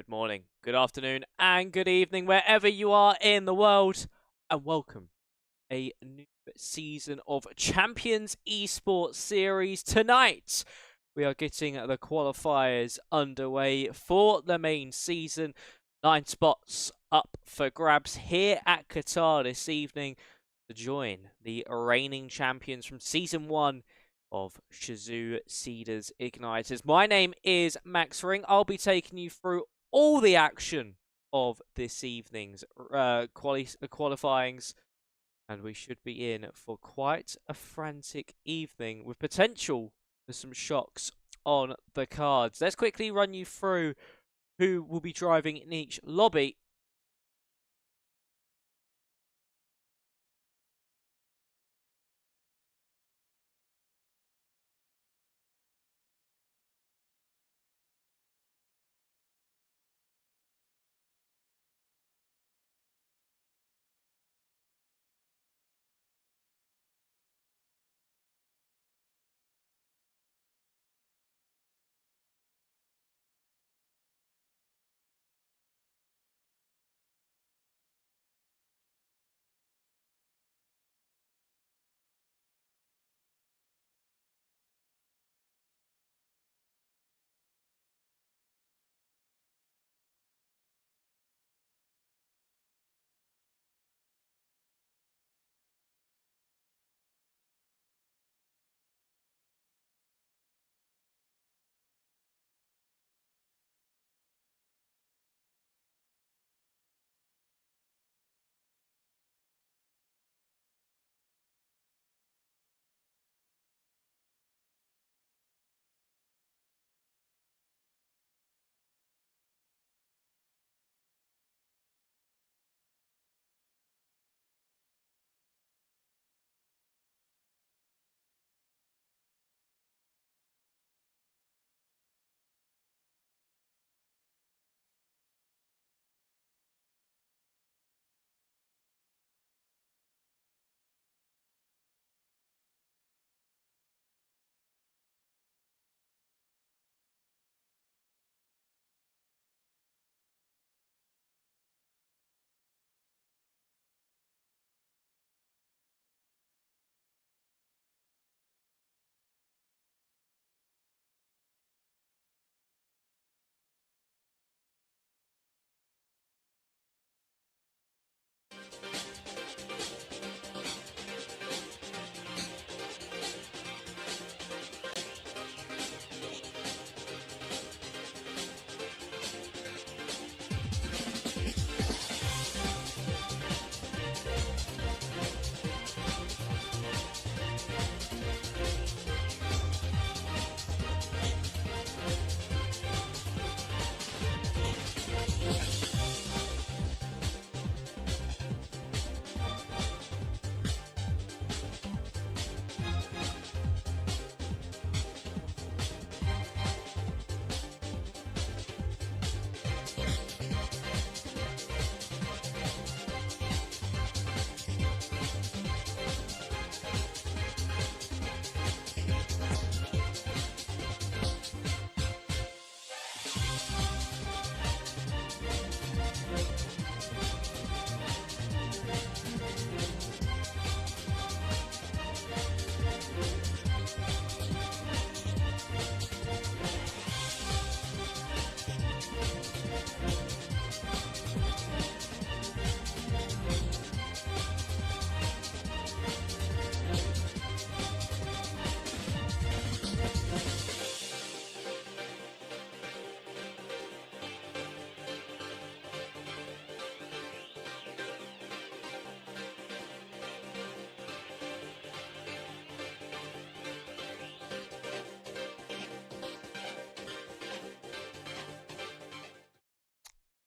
Good morning, good afternoon, and good evening, wherever you are in the world, and welcome a new season of Champions Esports Series. Tonight, we are getting the qualifiers underway for the main season. 9 spots up for grabs here at Qatar this evening to join the reigning champions from Season 1 of Shazoo Cedars Igniters. My name is Max Ring. I'll be taking you through all the action of this evening's qualifyings, and we should be in for quite a frantic evening with potential for some shocks on the cards. Let's quickly run you through who will be driving in each lobby.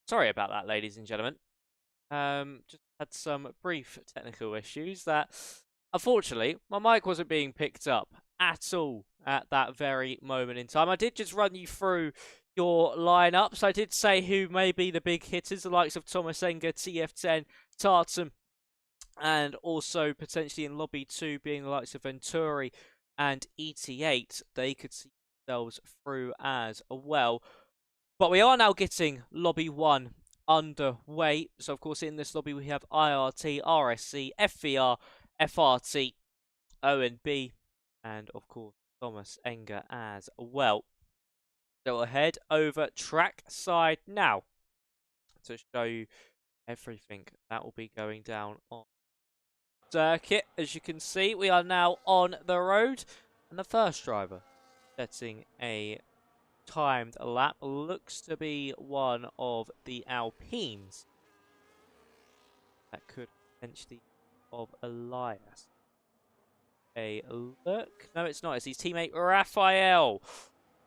Sorry about that, ladies and gentlemen. Just had some brief technical issues that, unfortunately, my mic wasn't being picked up at all at that very moment in time. I did just run you through your lineups. I did say who may be the big hitters, the likes of Thomas Enger, TF10, Tartan, and also potentially in Lobby 2 being the likes of Venturi and ET8. They could see themselves through as well. But we are now getting Lobby 1 underway. So, of course, in this lobby we have IRT, RSC, FVR, FRT, ONB, and, of course, Thomas Enger as well. So we'll head over track side now to show you everything that will be going down on circuit. As you can see, we are now on the road, and the first driver setting a timed lap looks to be one of the Alpines. That could potentially be of Elias. A look. No, it's not. It's his teammate Raphael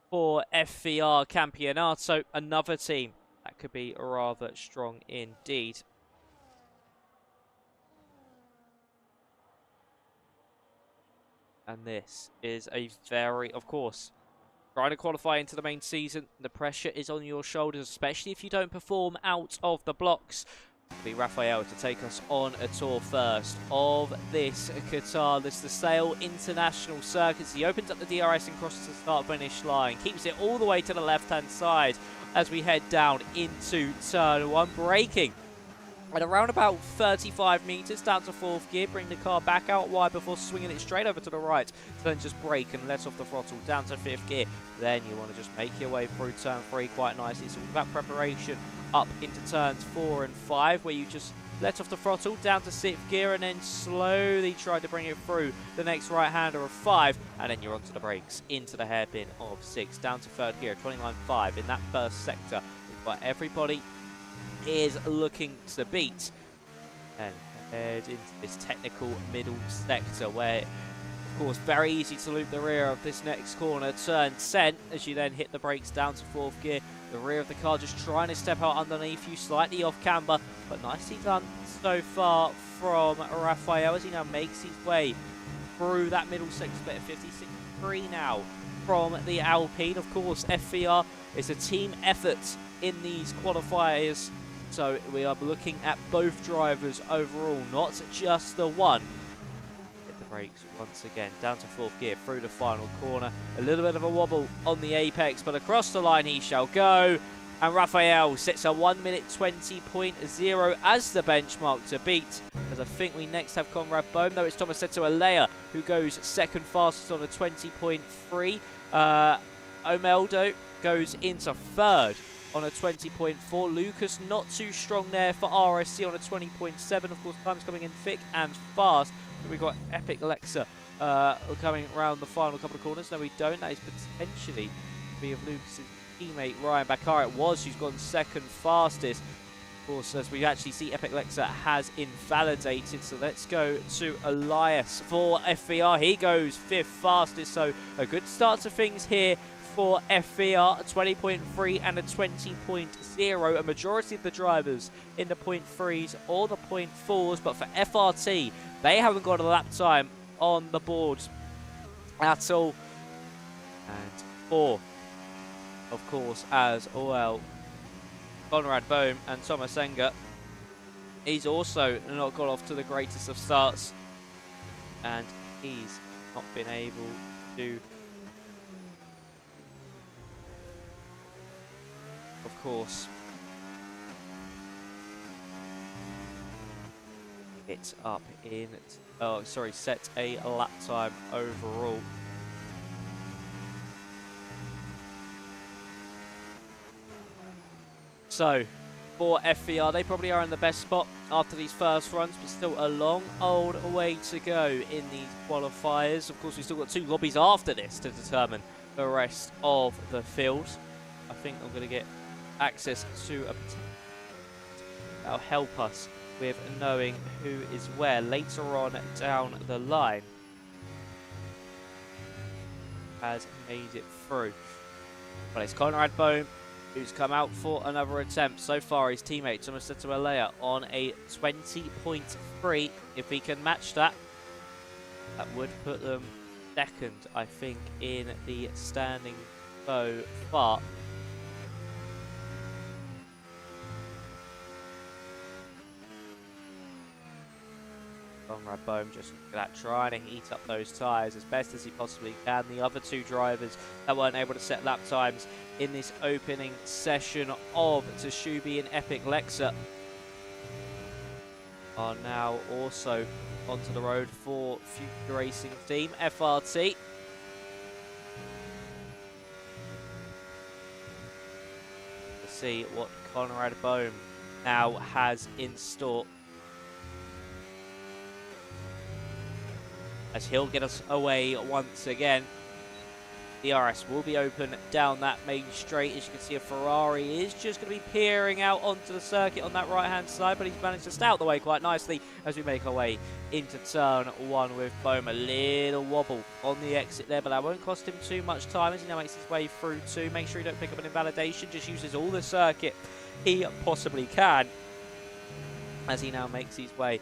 for FVR Campeonato. Another team that could be rather strong indeed. And this is a very, of course, trying to qualify into the main season. The pressure is on your shoulders, especially if you don't perform out of the blocks. It'll be Raphael to take us on a tour first of this Qatar. This is the Sale International Circuit. He opens up the DRS and crosses the start-finish line. Keeps it all the way to the left-hand side as we head down into turn 1. Braking at around about 35 meters down to 4th gear, bring the car back out wide before swinging it straight over to the right, to then just brake and let off the throttle down to 5th gear. Then you want to just make your way through turn 3 quite nicely. It's all about preparation up into turns 4 and 5, where you just let off the throttle down to 6th gear and then slowly try to bring it through the next right-hander of 5, and then you're onto the brakes into the hairpin of 6, down to 3rd gear, 29.5 in that first sector. But everybody is looking to beat and head into this technical middle sector, where, of course, very easy to loop the rear of this next corner. Turn 10 as you then hit the brakes down to 4th gear. The rear of the car just trying to step out underneath you, slightly off camber, but nicely done so far from Raphael as he now makes his way through that middle sector. Better 56.3 now from the Alpine. Of course, FVR is a team effort in these qualifiers, so we are looking at both drivers overall, not just the one. Hit the brakes once again, down to 4th gear, through the final corner. A little bit of a wobble on the apex, but across the line he shall go. And Raphael sets a 1 minute 20.0 as the benchmark to beat. As I think we next have Conrad Bohm, though it's Thomas Alea who goes second fastest on a 20.3. Omeldo goes into third on a 20.4. Lucas not too strong there for RSC on a 20.7. Of course, time's coming in thick and fast. We've got Epic Lexa coming around the final couple of corners. No, we don't. That is potentially be of Lucas's teammate Ryan Bakar. It was who's gone second fastest. Of course, as we actually see, Epic Lexa has invalidated. So let's go to Elias for FVR. He goes 5th fastest. So a good start to things here for FVR, a 20.3 and a 20.0. A majority of the drivers in the 0.3s or the 0.4s, but for FRT, they haven't got a lap time on the board at all. And 4, of course, as well, Conrad Bohm and Thomas Enger. He's also not got off to the greatest of starts, and he's not been able to, of course, it's up in, set a lap time overall. So, for FVR, they probably are in the best spot after these first runs, but still a long old way to go in these qualifiers. Of course, we've still got 2 lobbies after this to determine the rest of the field. I think I'm going to get access to a, that'll help us with knowing who is where later on down the line. Has made it through. But it's Conrad Bohm who's come out for another attempt. So far, his teammate Thomas Alea on a 20.3. If he can match that, that would put them second, I think, in the standing so far. Conrad Bohm just trying to heat up those tyres as best as he possibly can. The other two drivers that weren't able to set lap times in this opening session of Tashubi and Epic Lexa are now also onto the road for Future Racing Team, FRT. Let's see what Conrad Bohm now has in store, as he'll get us away once again. The RS will be open down that main straight. As you can see, a Ferrari is just going to be peering out onto the circuit on that right-hand side, but he's managed to stay out the way quite nicely as we make our way into turn one with Bohm. A little wobble on the exit there, but that won't cost him too much time as he now makes his way through two. Make sure you don't pick up an invalidation, just uses all the circuit he possibly can as he now makes his way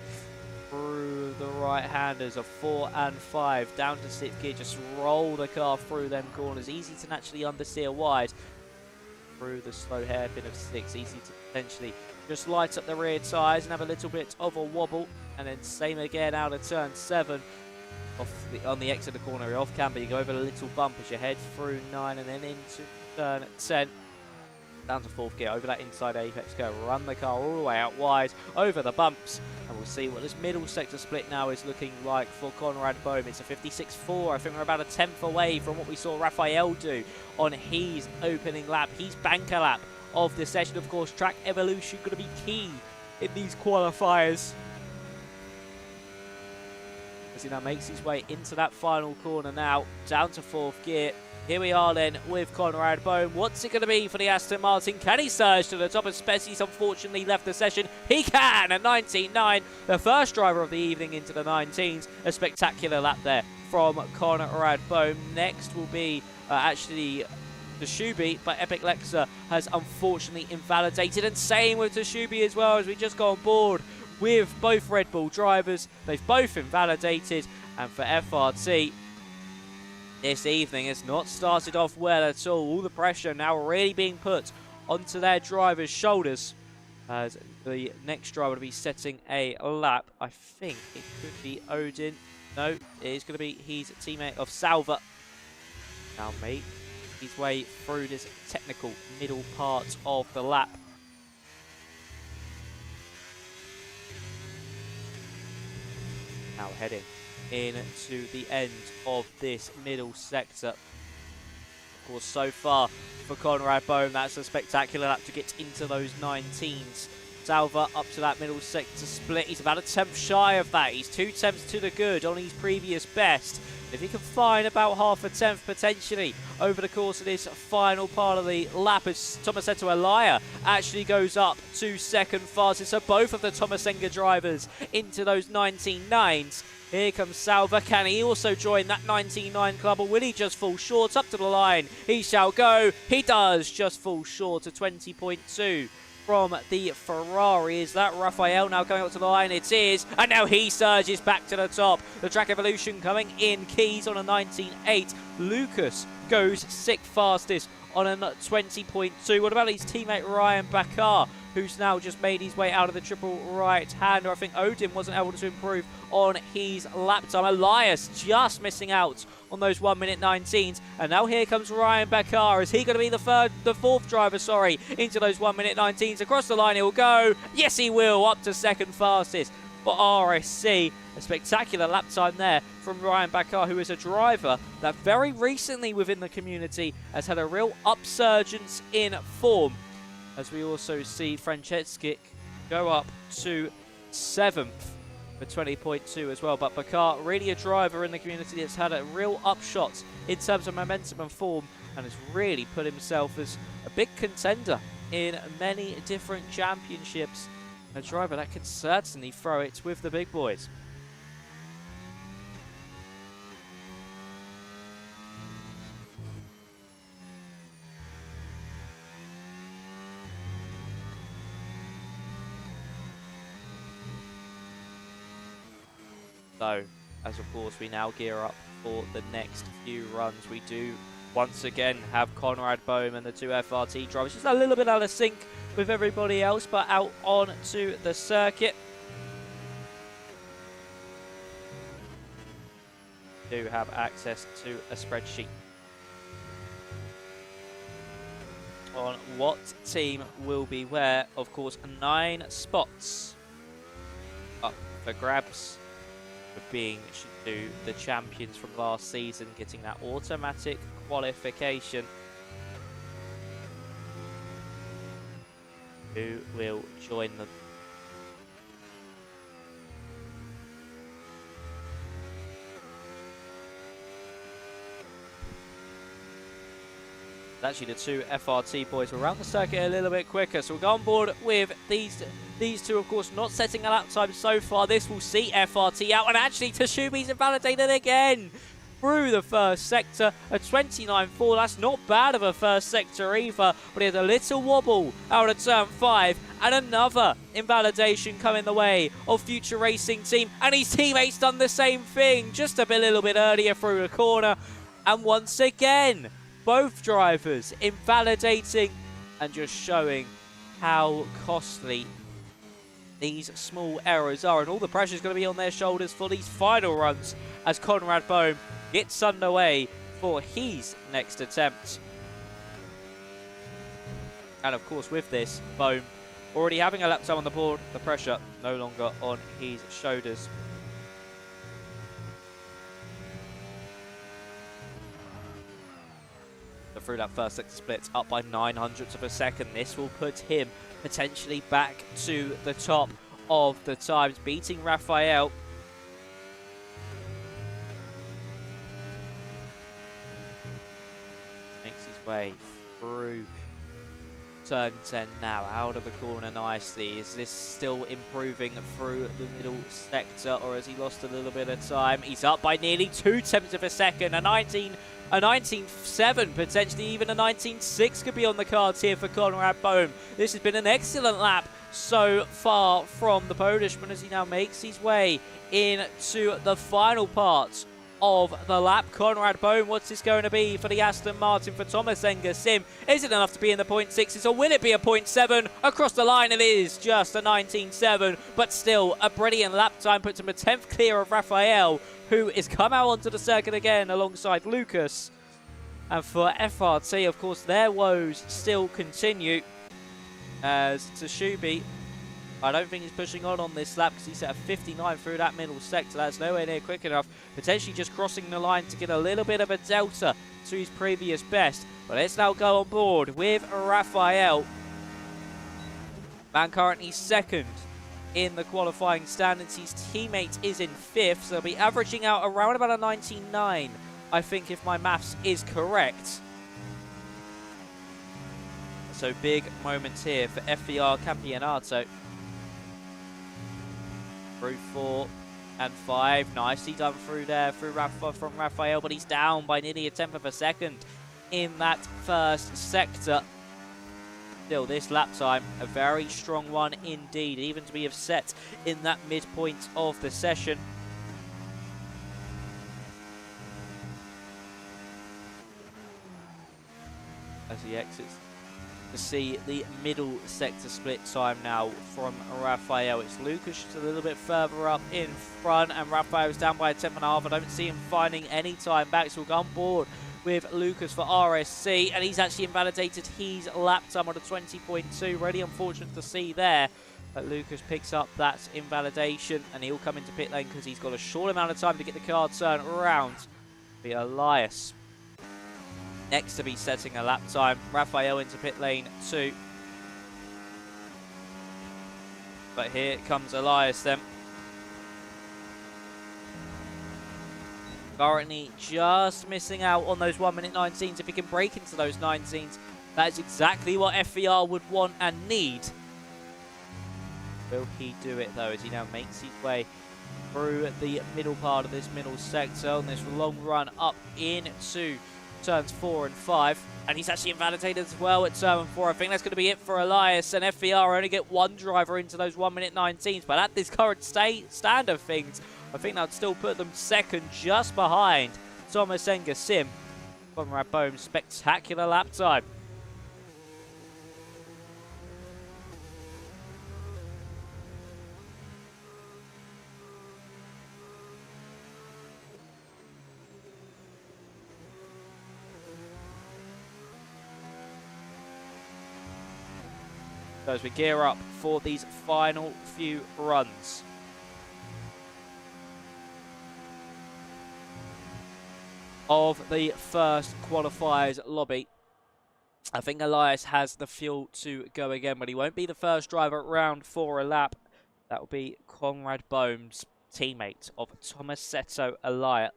through the right-handers of 4 and 5 down to 6th gear. Just roll the car through them corners. Easy to naturally understeer wide through the slow hairpin of 6. Easy to potentially just light up the rear tyres and have a little bit of a wobble. And then same again out of turn 7. On the exit of the corner, off camber, you go over a little bump as you head through 9 and then into turn 10. Down to 4th gear, over that inside apex curve, run the car all the way out wide, over the bumps, and we'll see what this middle sector split now is looking like for Conrad Bohm. It's a 56.4, I think we're about a 10th away from what we saw Raphael do on his opening lap, his banker lap of the session. Of course, track evolution going to be key in these qualifiers, as he now makes his way into that final corner now, down to 4th gear. Here we are then with Conrad Bohm. What's it going to be for the Aston Martin? Can he surge to the top of spec? He's unfortunately left the session. He can at 19.9. The first driver of the evening into the 19s. A spectacular lap there from Conrad Bohm. Next will be actually Tashubi, but Epic Lexa has unfortunately invalidated. And same with Tashubi as well, as we just got on board with both Red Bull drivers. They've both invalidated. And for FRT, this evening has not started off well at all. All the pressure now really being put onto their drivers' shoulders, as the next driver to be setting a lap. I think it could be Odin. No, it is going to be his teammate of Salva. Now make his way through this technical middle part of the lap. Now heading into the end of this middle sector. Of course, so far for Conrad Bohm, that's a spectacular lap to get into those 19s. Salva up to that middle sector split. He's about a 10th shy of that. He's 2 tenths to the good on his previous best. If he can find about half a tenth potentially over the course of this final part of the lap, as Tomasetto Elia actually goes up to second fastest. So both of the Tomasenga drivers into those 19.9s. Here comes Salva. Can he also join that 19.9 club, or will he just fall short? Up to the line he shall go. He does just fall short to 20.2 from the Ferrari. Is that Raphael now going up to the line? It is. And now he surges back to the top. The track evolution coming in. Keys on a 19.8. Lucas goes 6th fastest on a 20.2. What about his teammate Ryan Bakar, who's now just made his way out of the triple right-hander? I think Odin wasn't able to improve on his lap time. Elias just missing out on those 1 minute 19s. And now here comes Ryan Bakar. Is he going to be the fourth driver, into those 1 minute 19s? Across the line he'll go. Yes, he will. Up to second fastest for RSC. A spectacular lap time there from Ryan Bakar, who is a driver that very recently within the community has had a real upsurgence in form. As we also see Franceschi go up to 7th for 20.2 as well. But Bakar, really a driver in the community that's had a real upshot in terms of momentum and form, and has really put himself as a big contender in many different championships. A driver that can certainly throw it with the big boys. So, as of course we now gear up for the next few runs, we do once again have Conrad Bohm and the two FRT drivers just a little bit out of sync with everybody else, but out onto the circuit. do have access to a spreadsheet on what team will be where. Of course, 9 spots up for grabs, for being the champions from last season, getting that automatic qualification. Who will join them? Actually, the 2 FRT boys were around the circuit a little bit quicker, so we'll go on board with these two, of course, not setting a lap time so far. This will see FRT out, and actually Tashubi's invalidated again through the first sector. A 29.4, that's not bad of a first sector either, but he had a little wobble out of turn 5, and another invalidation coming the way of Future Racing Team, and his teammates done the same thing, just a little bit earlier through the corner, and once again, both drivers invalidating and just showing how costly these small errors are. And all the pressure is going to be on their shoulders for these final runs as Conrad Bohm gets underway for his next attempt. And of course, with this, Bohm already having a lap time on the board, the pressure no longer on his shoulders. Through that first sector split, up by 900ths of a second. This will put him potentially back to the top of the times, beating Raphael. Makes his way through turn 10 now, out of the corner nicely. Is this still improving through the middle sector, or has he lost a little bit of time? He's up by nearly 2/10 of a second. A 19.7, potentially even a 19.6 could be on the cards here for Conrad Bohm. This has been an excellent lap so far from the Polishman as he now makes his way into the final part of the lap. Conrad Bohm, what's this going to be for the Aston Martin for Thomas Enger Sim? Is it enough to be in the 0.6s, or will it be a 0.7? Across the line it is just a 19.7, but still a brilliant lap time, puts him a 10th clear of Raphael, who is come out onto the circuit again alongside Lucas. And for FRT, of course, their woes still continue as Tashubi, I don't think he's pushing on this lap because he set a 59 through that middle sector. That's nowhere near quick enough. Potentially just crossing the line to get a little bit of a delta to his previous best. But let's now go on board with Raphael. Man currently second in the qualifying standards. His teammate is in 5th, so they'll be averaging out around about a 99, I think, if my maths is correct. So big moments here for FVR Campeonato. Through 4 and 5. Nicely done through there from Raphael, but he's down by nearly a 10th of a second in that first sector. Still, this lap time, a very strong one indeed, even to be set in that midpoint of the session. As he exits to see the middle sector split time now from Raphael. It's Lucas just a little bit further up in front, and Raphael's down by a 10.5. I don't see him finding any time back, so we'll go on board with Lucas for RSC, and he's actually invalidated his lap time on a 20.2. Really unfortunate to see there, but Lucas picks up that invalidation, and he'll come into pit lane because he's got a short amount of time to get the car turned around. Be Elias next to be setting a lap time. Raphael into pit lane 2. But here comes Elias then. Currently just missing out on those 1:19s. If he can break into those 19s, that is exactly what FVR would want and need. Will he do it though, as he now makes his way through the middle part of this middle sector on this long run up into turns 4 and 5, and he's actually invalidated as well at turn 4. I think that's going to be it for Elias, and FVR only get one driver into those 1:19s, but at this current stand of things, I think that would still put them second, just behind Thomas Enger Sim. Conrad Bohm's spectacular lap time. So as we gear up for these final few runs. Of the first qualifiers lobby. I think Elias has the fuel to go again, but he won't be the first driver round for a lap. That will be Conrad Bohm's teammate of Tomasetto Elias.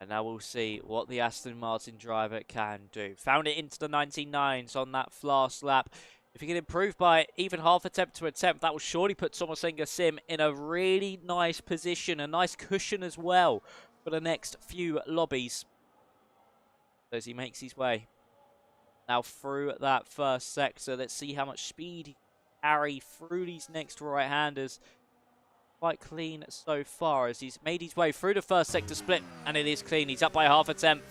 And now we'll see what the Aston Martin driver can do. Found it into the 19.9s on that last lap. If he can improve by even half attempt to attempt, that will surely put Tomasenga Sim in a really nice position, a nice cushion as well for the next few lobbies. As he makes his way now through that first sector, let's see how much speed he can carry through these next right-handers. Quite clean so far as he's made his way through the first sector split, and it is clean. He's up by half a tenth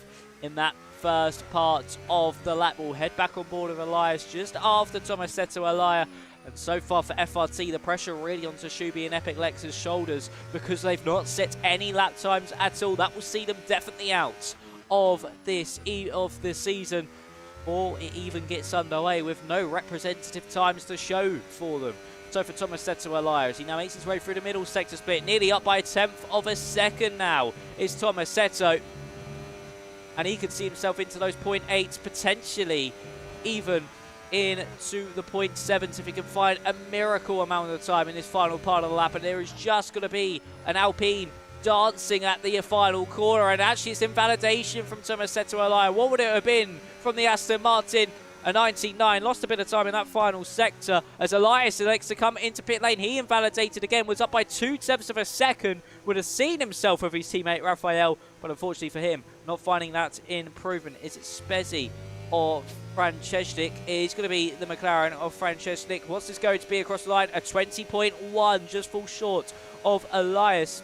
in that first part of the lap. We'll head back on board of Elias just after Tomasetto Elias. And so far for FRT, the pressure really onto Shubi and Epic Lex's shoulders because they've not set any lap times at all. That will see them definitely out of this season, or it even gets underway with no representative times to show for them. So for Tomasetto Elias, he now makes his way through the middle sector split, nearly up by a tenth of a second now is Tomasetto. And he could see himself into those 0.8s, potentially even into the 0.7s if he can find a miracle amount of time in this final part of the lap. And there is just going to be an Alpine dancing at the final corner, and actually it's invalidation from Tomasetto Elias. What would it have been from the Aston Martin? A 19.9, lost a bit of time in that final sector as Elias elects to come into pit lane. He invalidated again, was up by 2/10 of a second, would have seen himself with his teammate Raphael, but unfortunately for him, not finding that improvement. Is it Spezzi or Francesnik? It's going to be the McLaren of Francesnik. What's this going to be across the line? A 20.1, just falls short of Elias.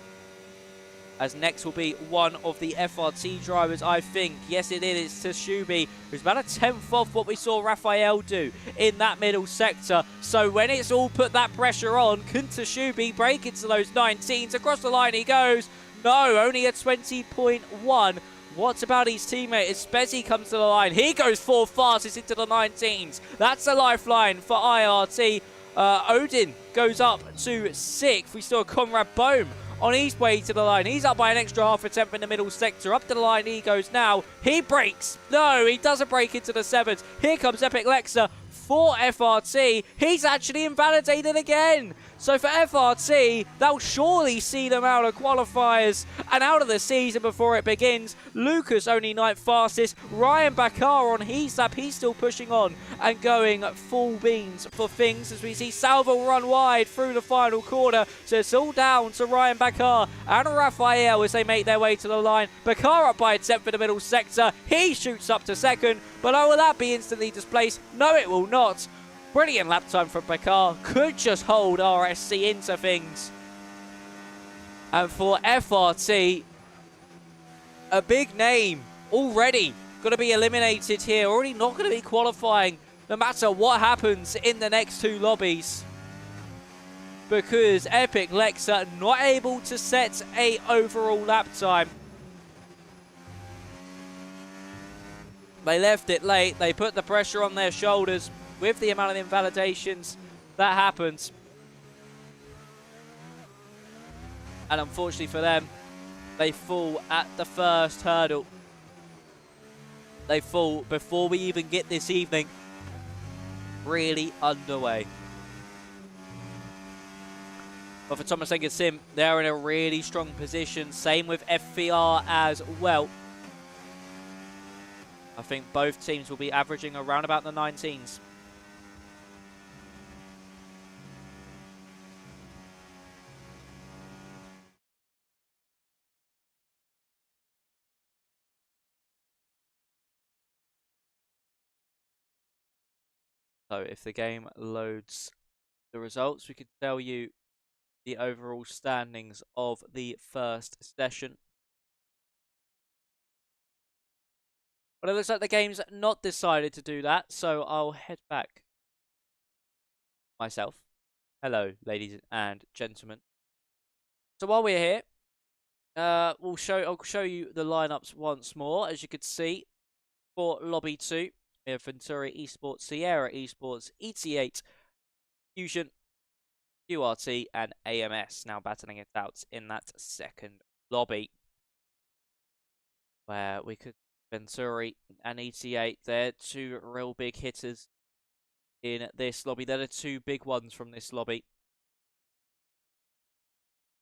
As next will be one of the FRT drivers, I think. Yes, it is. It's Tashubi, who's about a tenth off what we saw Raphael do in that middle sector. So when it's all put that pressure on, can Tashubi break into those 19s? Across the line he goes. No, only a 20.1. What about his teammate? As Spezzi comes to the line, he goes 4 fastest into the 19s. That's a lifeline for IRT. Odin goes up to 6th. We saw Conrad Bohm on his way to the line. He's up by an extra half a tenth in the middle sector. Up to the line he goes now. He breaks. No, he doesn't break into the 7s. Here comes Epic Lexa for FRT. He's actually invalidated again. So for FRT, they'll surely see them out of qualifiers and out of the season before it begins. Lucas only 9th fastest. Ryan Bakar on his lap. He's still pushing on and going full beans for things as we see Salvo run wide through the final quarter. So it's all down to Ryan Bakar and Raphael as they make their way to the line. Bakar up by a tenth in the middle sector. He shoots up to 2nd, but will that be instantly displaced? No, it will not. Brilliant lap time from Bakar. Could just hold RSC into things. And for FRT, a big name already going to be eliminated here. Already not going to be qualifying no matter what happens in the next 2 lobbies. Because Epic Lexa not able to set a overall lap time. They left it late. They put the pressure on their shoulders. With the amount of invalidations that happens. And unfortunately for them, they fall at the first hurdle. They fall before we even get this evening really underway. But for Tomasenga Sim, they're in a really strong position. Same with FVR as well. I think both teams will be averaging around about the 19s. So if the game loads the results, we could tell you the overall standings of the first session. But it looks like the game's not decided to do that, so I'll head back myself. Hello, ladies and gentlemen. So while we're here, I'll show you the lineups once more. As you can see, for Lobby 2, we have Venturi Esports, Sierra Esports, ET8, Fusion, QRT, and AMS now battling it out in that second lobby. Where we could Venturi and ET8, they're two real big hitters in this lobby. They're the two big ones from this lobby.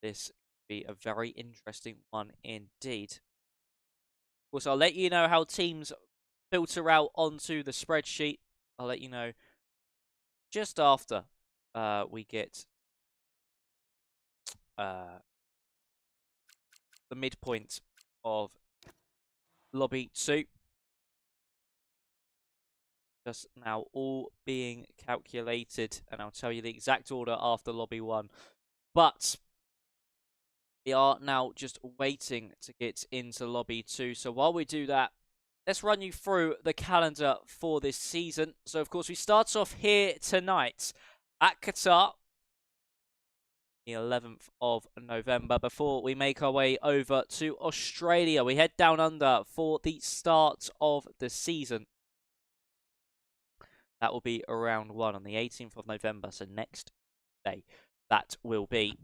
This could be a very interesting one indeed. Of course, I'll let you know how teams filter out onto the spreadsheet. I'll let you know just after we get the midpoint of Lobby 2. Just now all being calculated, and I'll tell you the exact order after Lobby 1. But we are now just waiting to get into Lobby 2. So while we do that, let's run you through the calendar for this season. So, of course, we start off here tonight at Qatar, the 11th of November, before we make our way over to Australia. We head down under for the start of the season. That will be round 1 on the 18th of November, so next day that will be.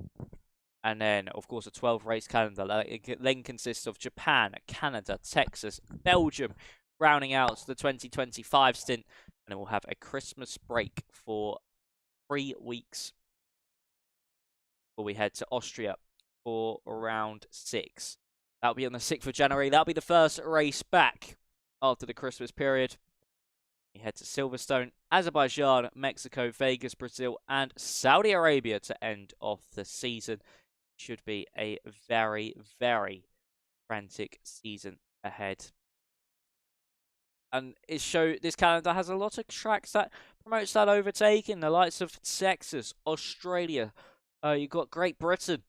And then, of course, a 12-race calendar. It then consists of Japan, Canada, Texas, Belgium, rounding out the 2025 stint. And then we'll have a Christmas break for 3 weeks before we head to Austria for round 6. That'll be on the 6th of January. That'll be the first race back after the Christmas period. We head to Silverstone, Azerbaijan, Mexico, Vegas, Brazil, and Saudi Arabia to end off the season. Should be a very, very frantic season ahead. And this calendar has a lot of tracks that promotes that overtaking. The likes of Texas, Australia. You've got Great Britain.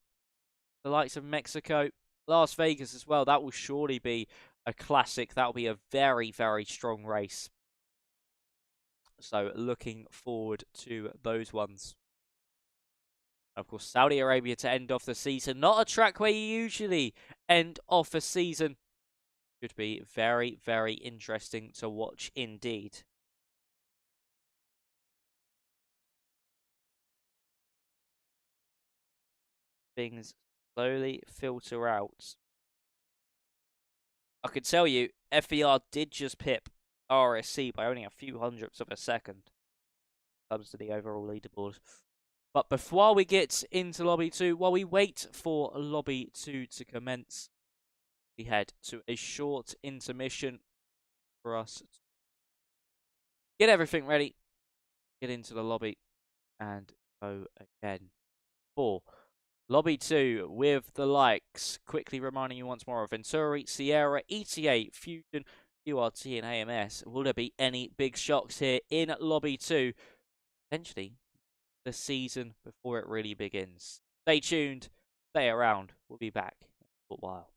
The likes of Mexico, Las Vegas as well. That will surely be a classic. That will be a very, very strong race. So looking forward to those ones. Of course, Saudi Arabia to end off the season. Not a track where you usually end off a season. Should be very, very interesting to watch indeed. Things slowly filter out. I could tell you, FER did just pip RSC by only a few hundredths of a second. Comes to the overall leaderboard. But before we get into Lobby 2, while we wait for Lobby 2 to commence, we head to a short intermission for us to get everything ready, get into the lobby, and go again for Lobby 2 with the likes. Quickly reminding you once more of Venturi, Sierra, ETA, Fusion, QRT, and AMS. Will there be any big shocks here in Lobby 2? Potentially the season before it really begins. Stay tuned, stay around. We'll be back in a short while.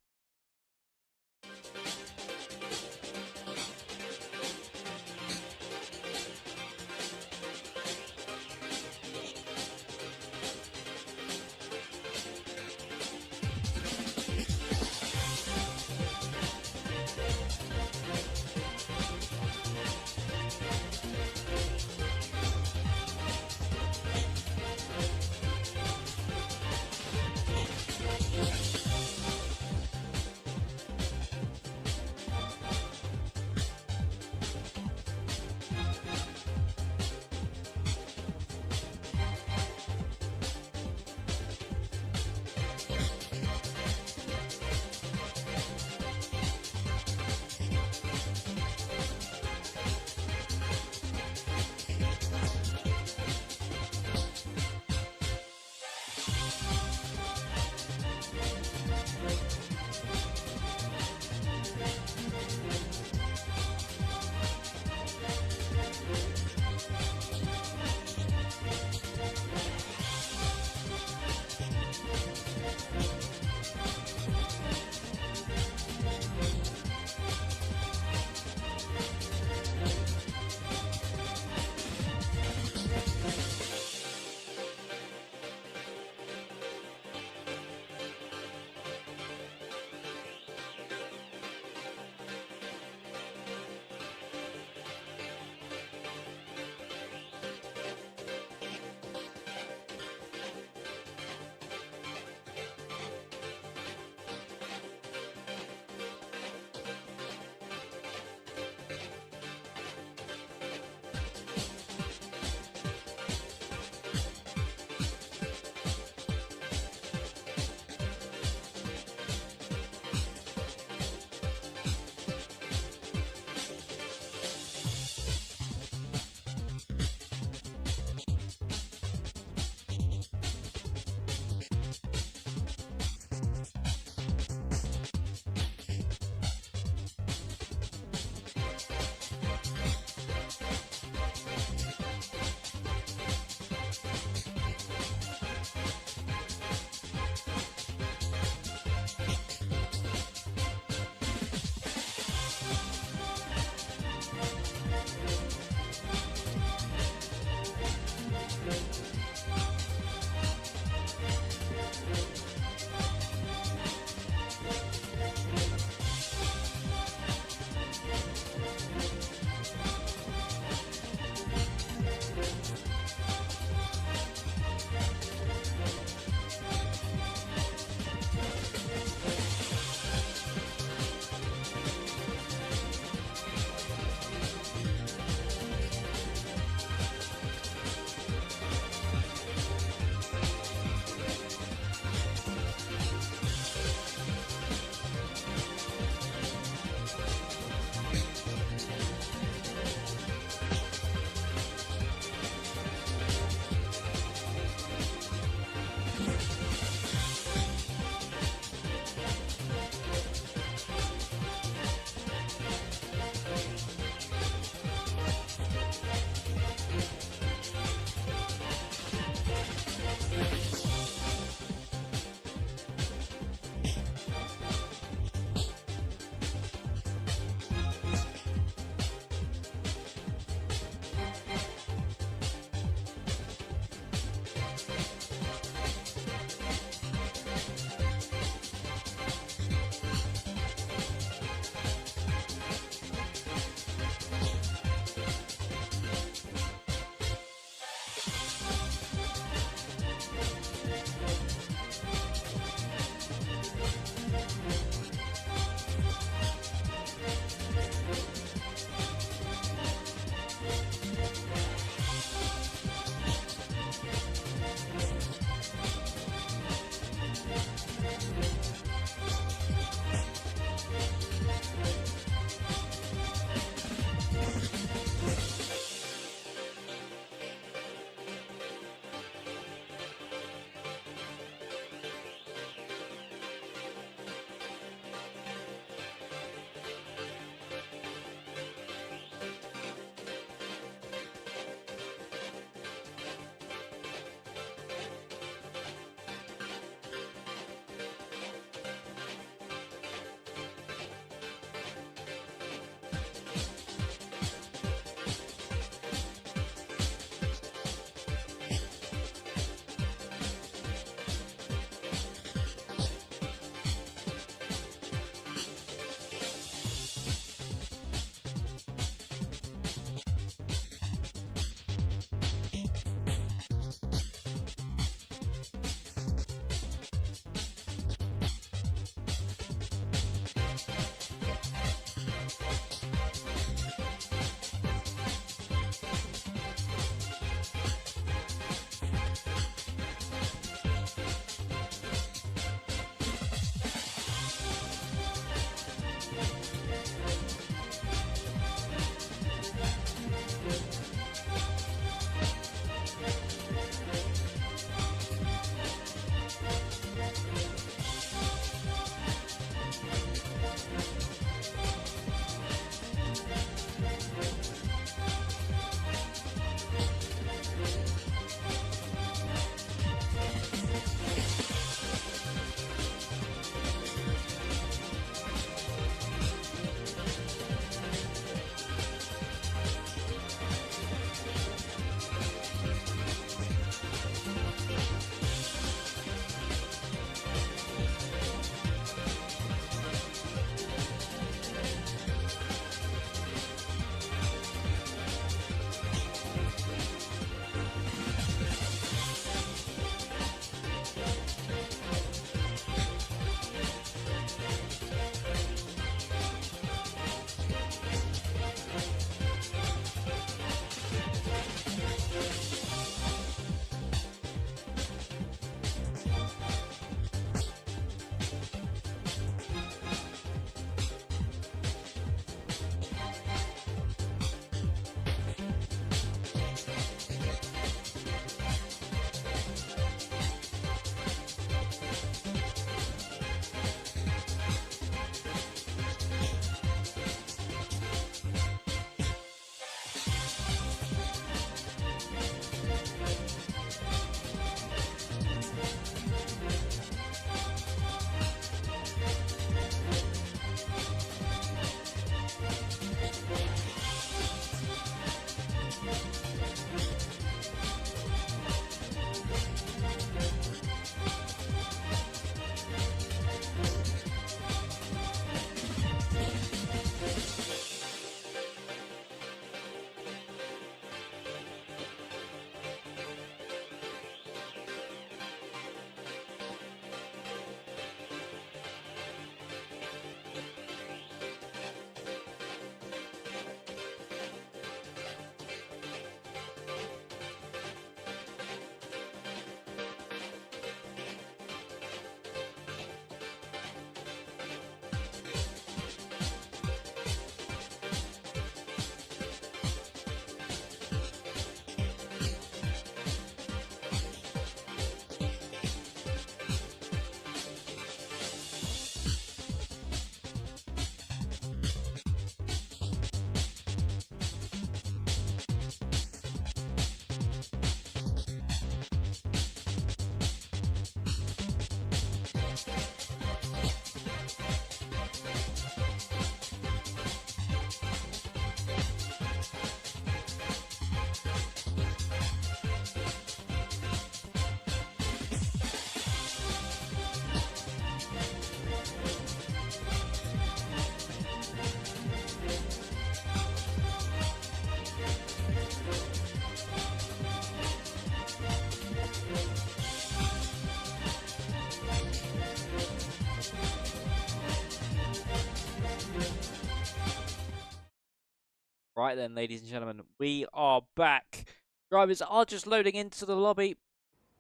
Right then, ladies and gentlemen, we are back. Drivers are just loading into the lobby,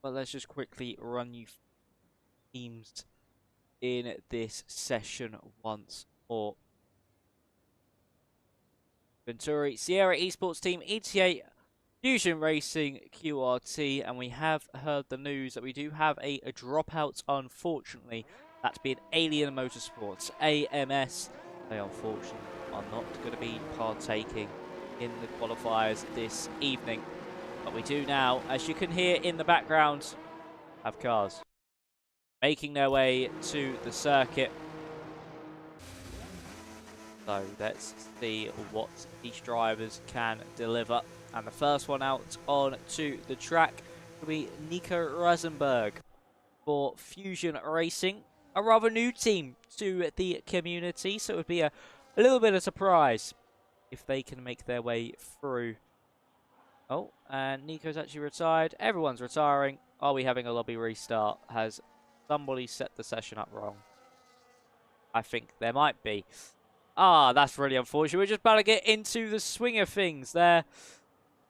but let's just quickly run you teams in this session once more. Venturi, Sierra Esports Team, ETA, Fusion Racing, QRT, and we have heard the news that we do have a dropout, unfortunately. That's been Alien Motorsports, AMS. They unfortunately are not going to be partaking in the qualifiers this evening. But we do now, as you can hear in the background, have cars making their way to the circuit. So let's see what these drivers can deliver. And the first one out on to the track will be Nico Rosenberg for Fusion Racing. A rather new team to the community, so it would be a little bit of surprise if they can make their way through. Oh, and Nico's actually retired. Everyone's retiring. Are we having a lobby restart? Has somebody set the session up wrong? I think there might be. Ah, that's really unfortunate. We're just about to get into the swing of things there.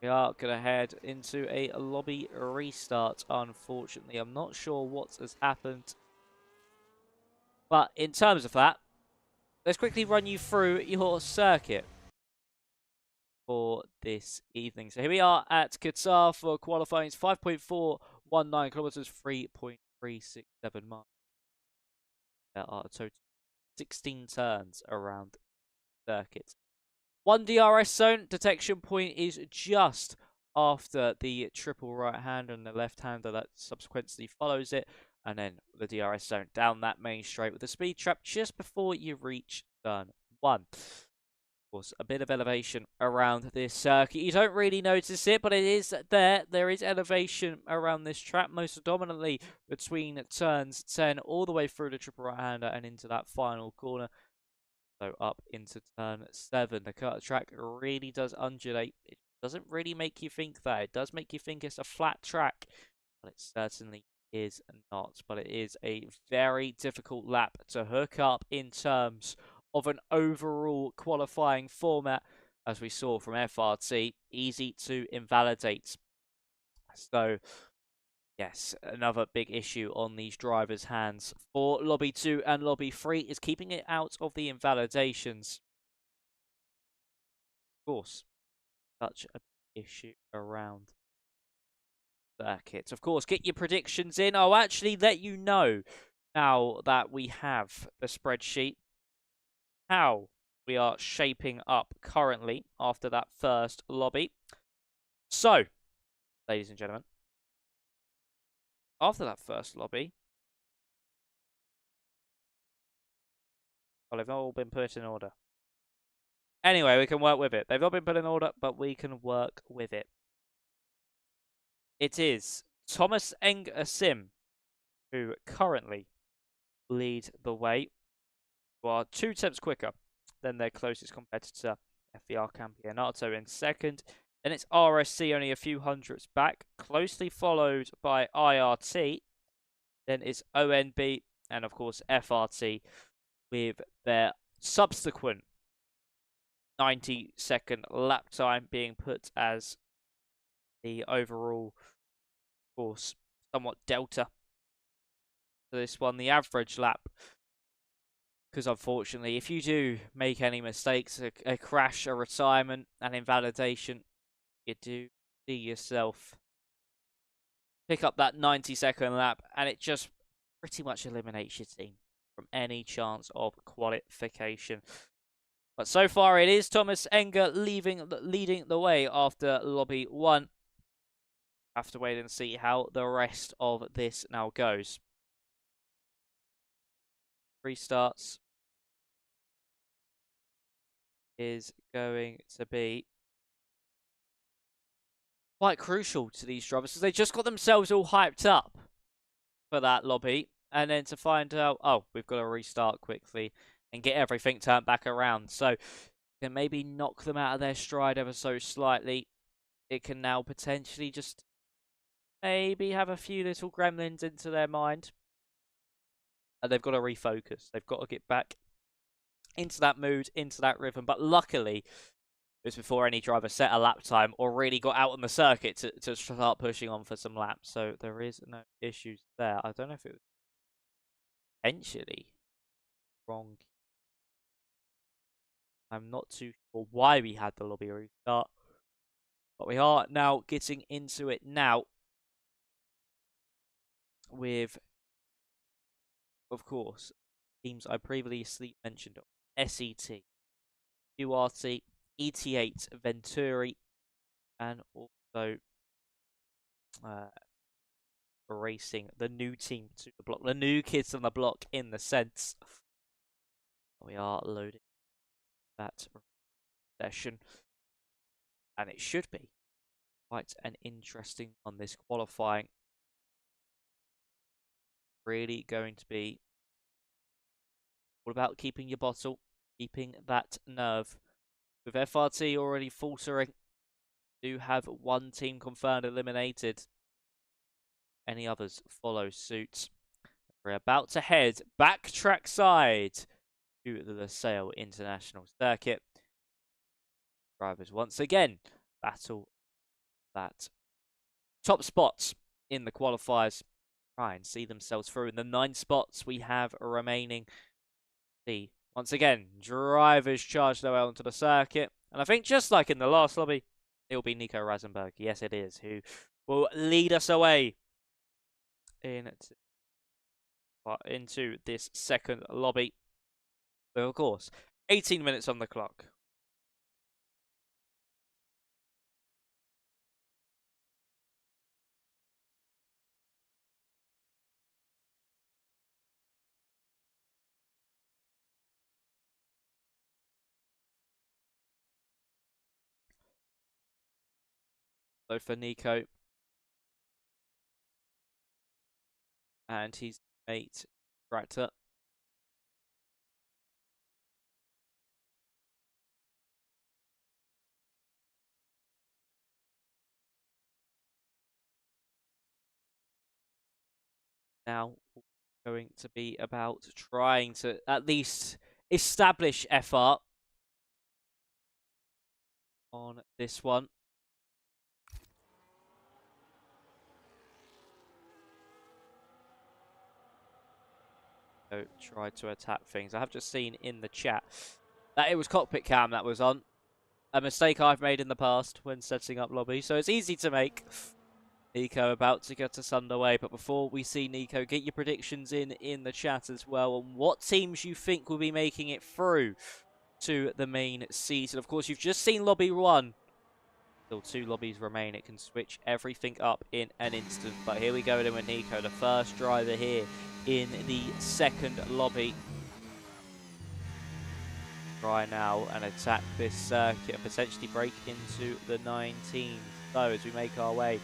We are going to head into a lobby restart, unfortunately. I'm not sure what has happened. But in terms of that, let's quickly run you through your circuit for this evening. So here we are at Qatar for qualifying. It's 5.419 kilometers, 3.367 miles. There are a total of 16 turns around the circuit. One DRS zone. Detection point is just after the triple right-hander and the left-hander that subsequently follows it. And then the DRS zone down that main straight with the speed trap just before you reach turn 1. Of course, a bit of elevation around this circuit. You don't really notice it, but it is there. There is elevation around this track, most dominantly between turns 10 all the way through the triple right-hander and into that final corner. So up into turn 7. The track really does undulate. It doesn't really make you think that. It does make you think it's a flat track, but it certainly is not. But it is a very difficult lap to hook up in terms of an overall qualifying format, as we saw from FRT. Easy to invalidate. So yes, another big issue on these drivers' hands for Lobby 2 and Lobby 3 is keeping it out of the invalidations. Of course, such a big issue around circuits. Of course, get your predictions in. I'll actually let you know now that we have the spreadsheet how we are shaping up currently after that first lobby. So, ladies and gentlemen, after that first lobby, well, they've all been put in order. Anyway, we can work with it. They've not been put in order, but we can work with it. It is Thomas Eng Sim who currently lead the way, who are 2 tenths quicker than their closest competitor, FVR Campeonato, in second. Then it's RSC only a few hundredths back, closely followed by IRT. Then it's ONB and, of course, FRT with their subsequent 90-second lap time being put as the overall, of course, somewhat delta for this one. The average lap, because unfortunately, if you do make any mistakes, a crash, a retirement, an invalidation, you do see yourself pick up that 90-second lap, and it just pretty much eliminates your team from any chance of qualification. But so far, it is Thomas Enger leading the way after Lobby 1. Have to wait and see how the rest of this now goes. Restarts is going to be quite crucial to these drivers, because they just got themselves all hyped up for that lobby, and then to find out, oh, we've got to restart quickly and get everything turned back around. So can maybe knock them out of their stride ever so slightly. It can now potentially just maybe have a few little gremlins into their mind, and they've got to refocus. They've got to get back into that mood, into that rhythm. But luckily, Just before any driver set a lap time or really got out on the circuit to start pushing on for some laps. So there is no issues there. I don't know if it was potentially wrong. I'm not too sure why we had the lobby restart. But we are now getting into it now with, of course, teams I previously mentioned. SET, URT, ET8, Venturi, and also racing the new team to the block, the new kids on the block in the sense. We are loading that session, and it should be quite an interesting one. This qualifying really going to be all about keeping your bottle, keeping that nerve. With FRT already faltering, do have one team confirmed eliminated. Any others follow suit. We're about to head back trackside to the Losail International Circuit. Drivers once again battle that top spots in the qualifiers. Try and see themselves through in the 9 spots we have remaining. See, once again, drivers charge their way onto the circuit. And I think just like in the last lobby, it will be Nico Rasenberg. Yes, it is, who will lead us away into this second lobby. But of course, 18 minutes on the clock. So for Nico and his mate Tractor. Now going to be about trying to at least establish FR on this one. So try to attack things. I have just seen in the chat that it was cockpit cam that was on. A mistake I've made in the past when setting up lobby, so it's easy to make. Nico about to get us underway, but before we see Nico, get your predictions in the chat as well on what teams you think will be making it through to the main season. Of course, you've just seen lobby 1. Still 2 lobbies remain. It can switch everything up in an instant. But here we go then with Nico, the first driver here in the second lobby. Try now and attack this circuit and potentially break into the 19. So as we make our way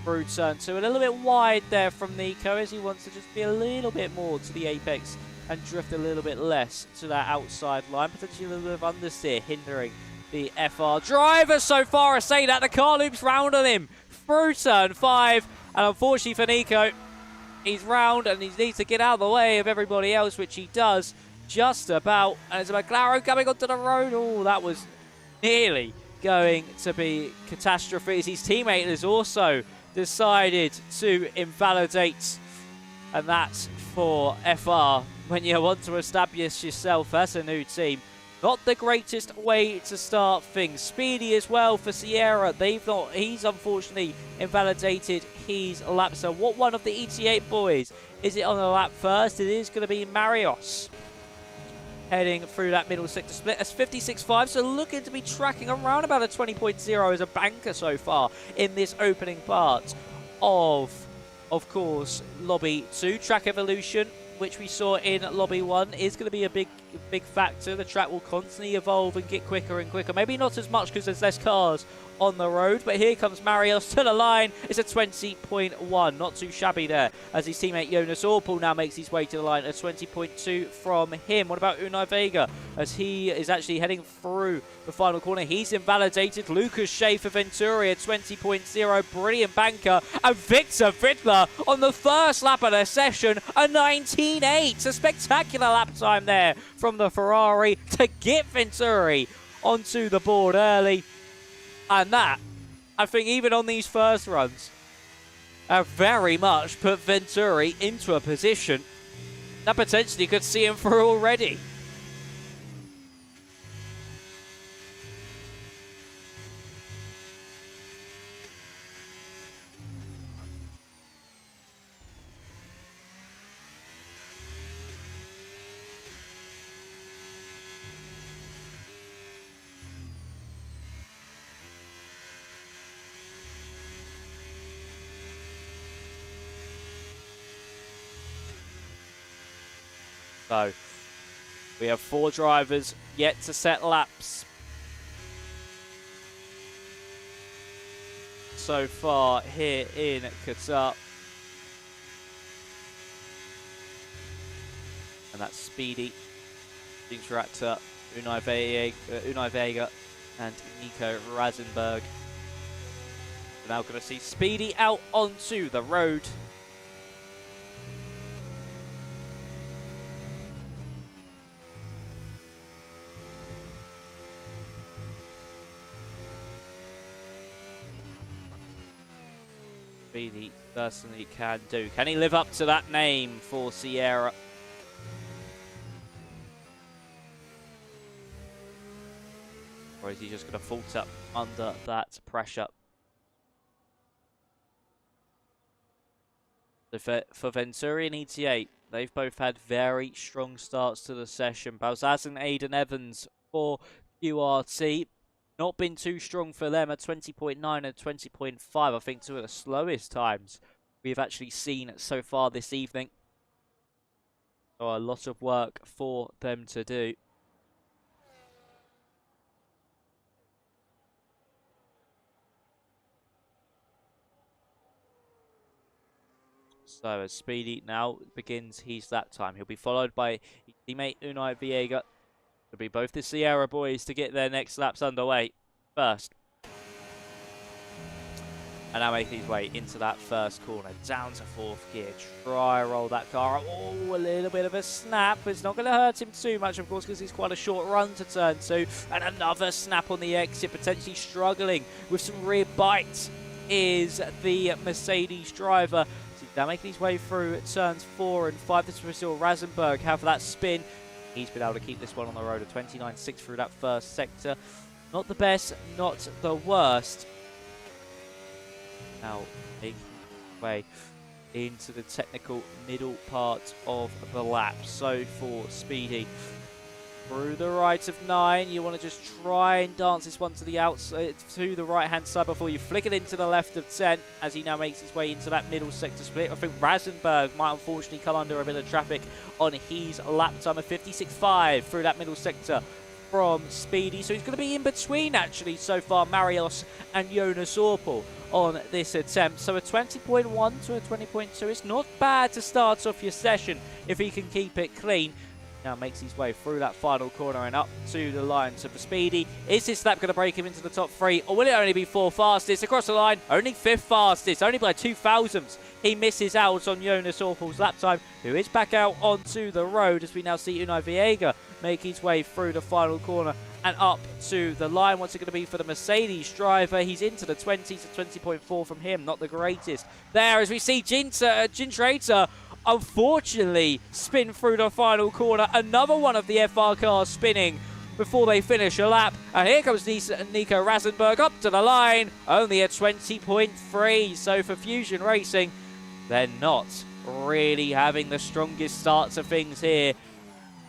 through turn 2, a little bit wide there from Nico as he wants to just be a little bit more to the apex and drift a little bit less to that outside line. Potentially a little bit of understeer hindering the FR driver so far. I say that the car loops round on him through turn 5, and unfortunately for Nico, he's round and he needs to get out of the way of everybody else, which he does just about. And it's a McLaren coming onto the road. Oh, that was nearly going to be catastrophe as his teammate has also decided to invalidate. And that's for FR. When you want to establish yourself as a new team, not the greatest way to start things. Speedy as well for Sierra. He's unfortunately invalidated his lap. So what one of the ET8 boys is it on the lap first? It is going to be Marios heading through that middle sector split. That's 56.5, so looking to be tracking around about a 20.0 as a banker so far in this opening part of course, Lobby 2. Track evolution, which we saw in Lobby 1, is going to be a big factor. The track will constantly evolve and get quicker and quicker. Maybe not as much because there's less cars on the road, but here comes Marios to the line. It's a 20.1, not too shabby there, as his teammate Jonas Orpel now makes his way to the line. A 20.2 from him. What about Unai Vega, as he is actually heading through the final corner? He's invalidated. Lucas Shea for Venturi, a 20.0, brilliant banker. And Victor Vidler on the first lap of the session, a 19.8. A spectacular lap time there from the Ferrari to get Venturi onto the board early. And that, I think even on these first runs, have very much put Venturi into a position that potentially could see him through already. So, we have 4 drivers yet to set laps. So far here in Qatar. And that's Speedy, Tractor, Unai Vega, and Nico Rasenberg. We're now going to see Speedy out onto the road. Speedy certainly can do. Can he live up to that name for Sierra? Or is he just going to falter under that pressure? So for Venturi and ETA, they've both had very strong starts to the session. Balzaz and Aiden Evans for QRT. Not been too strong for them at 20.9 and 20.5. I think two of the slowest times we've actually seen so far this evening. So a lot of work for them to do. So as Speedy now begins his lap time, he'll be followed by his teammate Unai Viega. It'll be both the Sierra boys to get their next laps underway first. And now making his way into that first corner, down to 4th gear, try roll that car up. Oh, a little bit of a snap. It's not going to hurt him too much, of course, because he's quite a short run to turn to. And another snap on the exit, potentially struggling with some rear bites is the Mercedes driver. So he's now making his way through turns 4 and 5. This was still Rasenberg. How for that spin, he's been able to keep this one on the road, a 29.6 through that first sector. Not the best, not the worst. Now making his way into the technical middle part of the lap. So for Speedy, through the right of 9, you want to just try and dance this one to the outside, to the right-hand side before you flick it into the left of 10, as he now makes his way into that middle sector split. I think Rasenberg might unfortunately come under a bit of traffic on his lap time of 56.5 through that middle sector from Speedy. So he's going to be in between, actually, so far, Marios and Jonas Orpel on this attempt. So a 20.1 to a 20.2. It's not bad to start off your session if he can keep it clean. Now makes his way through that final corner and up to the line. So for Speedy, is this lap going to break him into the top 3, or will it only be 4th fastest? Across the line, only 5th fastest, only by 2 thousandths. He misses out on Jonas Orpel's lap time, who is back out onto the road, as we now see Unai Viega make his way through the final corner and up to the line. What's it going to be for the Mercedes driver? He's into the 20s, to 20.4 from him. Not the greatest there, as we see Gintrator unfortunately spin through the final corner. Another one of the FR cars spinning before they finish a lap. And here comes Nico Rasenberg up to the line. Only a 20.3. So for Fusion Racing, they're not really having the strongest starts of things here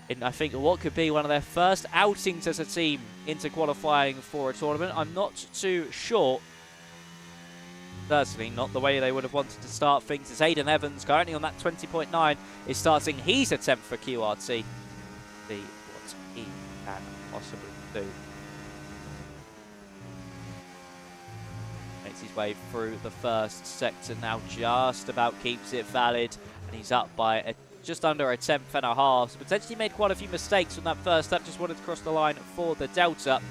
in, I think, what could be one of their first outings as a team into qualifying for a tournament. I'm not too sure. Certainly not the way they would have wanted to start things. It's Aiden Evans currently on that 20.9 is starting his attempt for QRT. See what he can possibly do. Makes his way through the first sector now, just about keeps it valid, and he's up by just under a 10th and a half. So potentially made quite a few mistakes on that first lap. Just wanted to cross the line for the Delta.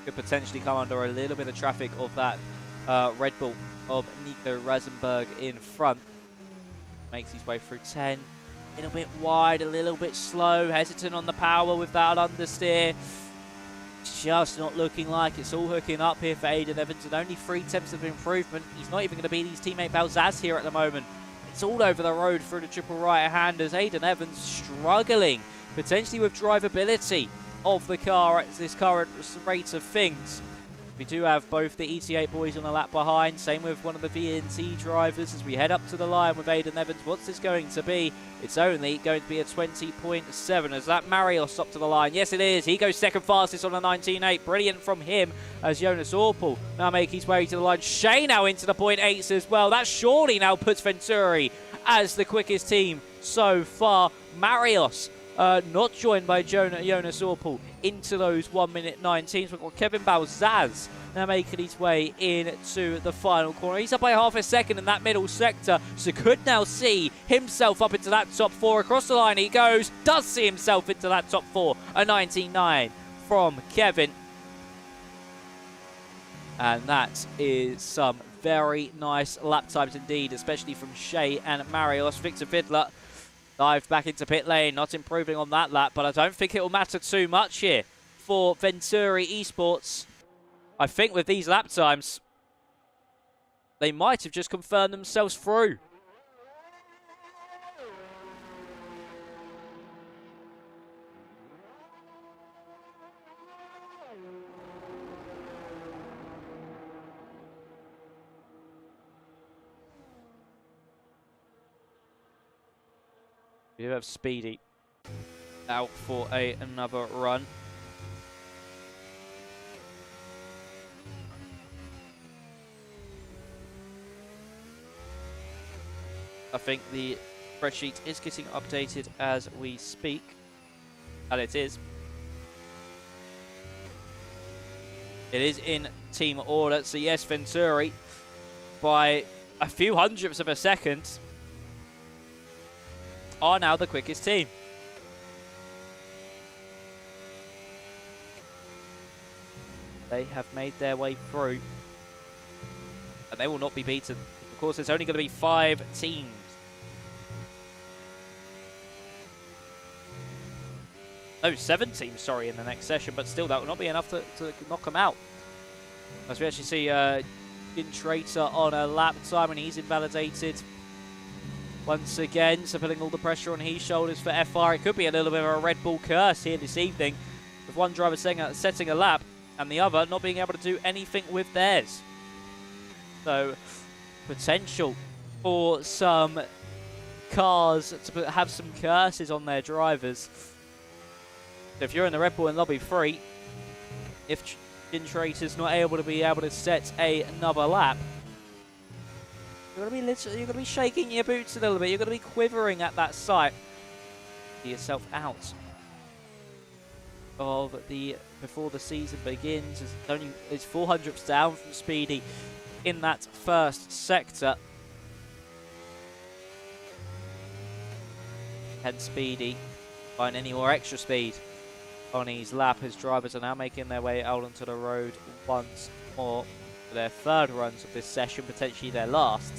Could potentially come under a little bit of traffic of that Red Bull of Nico Rasenberg in front. Makes his way through 10, A little bit wide, a little bit slow, hesitant on the power with that understeer. Just not looking like it's all hooking up here for Aiden Evans, and only 3 attempts of improvement. He's not even going to beat his teammate Balzaz here at the moment. It's all over the road through the triple right-handers. Aiden Evans struggling, potentially with drivability of the car at this current rate of things. We do have both the ET8 boys on a lap behind, same with one of the VNC drivers as we head up to the line with Aiden Evans. What's this going to be? It's only going to be a 20.7. Is that Marios up to the line? Yes, it is. He goes second fastest on a 19.8. Brilliant from him as Jonas Orpel now make his way to the line. Shay now into the 0.8s as well. That surely now puts Venturi as the quickest team so far. Marios not joined by Jonas Orpel into those 1:19s. We've got Kevin Balzaz now making his way into the final corner. He's up by half a second in that middle sector, so could now see himself up into that top 4. Across the line he goes, does see himself into that top 4. A 19.9 from Kevin. And that is some very nice lap times indeed, especially from Shay and Marios. Victor Vidler dived back into pit lane, not improving on that lap, but I don't think it will matter too much here for Venturi Esports. I think with these lap times, they might have just confirmed themselves through. We do have Speedy out for another run. I think the spreadsheet is getting updated as we speak, and it is. It is in team order, so yes, Venturi by a few hundredths of a second are now the quickest team. They have made their way through, and they will not be beaten. Of course, there's only going to be 5 teams. No, 7 teams, sorry, in the next session, but still, that will not be enough to knock them out. As we actually see Intrator on a lap time, and he's invalidated once again, so putting all the pressure on his shoulders for FR. It could be a little bit of a Red Bull curse here this evening, with one driver setting a lap and the other not being able to do anything with theirs. So, potential for some cars to have some curses on their drivers. So if you're in the Red Bull in lobby 3, if Intrator's not able to set another lap, you're gonna be shaking your boots a little bit. You're gonna be quivering at that sight. Get yourself out of the before the season begins. It's 400ths down from Speedy in that first sector. Can Speedy find any more extra speed on his lap as drivers are now making their way out onto the road once more for their 3rd runs of this session, potentially their last.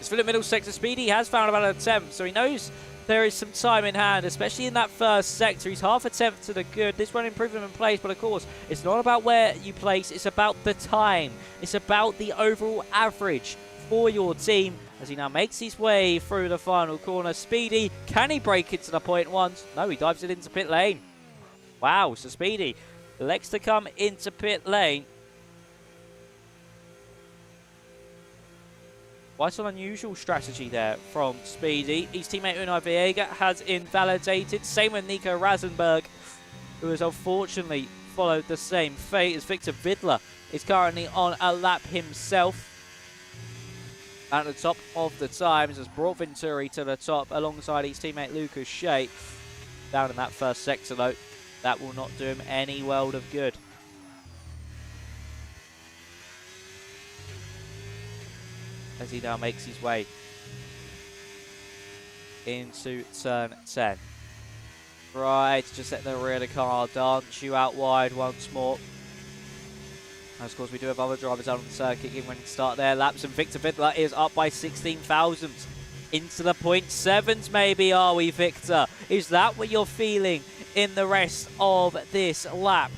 It's for the middle sector. Speedy has found about an attempt, so he knows there is some time in hand, especially in that first sector. He's half attempt to the good. This won't improve him in place, but of course, it's not about where you place, it's about the time. It's about the overall average for your team as he now makes his way through the final corner. Speedy, can he break into the point once? No, he dives it into pit lane. Wow, so Speedy elects to come into pit lane. Quite an unusual strategy there from Speedy. His teammate Unai Viega has invalidated. Same with Nico Rasenberg, who has unfortunately followed the same fate as Victor Vidler is currently on a lap himself. At the top of the times has brought Venturi to the top alongside his teammate Lucas Shea. Down in that first sector though, that will not do him any world of good. As he now makes his way into turn 10. Right, just let the rear of the car dance you out wide once more. And of course, we do have other drivers out on the circuit getting ready to start their laps, and Victor Vidler is up by 16 thousandths into the .7s maybe, are we, Victor? Is that what you're feeling in the rest of this lap?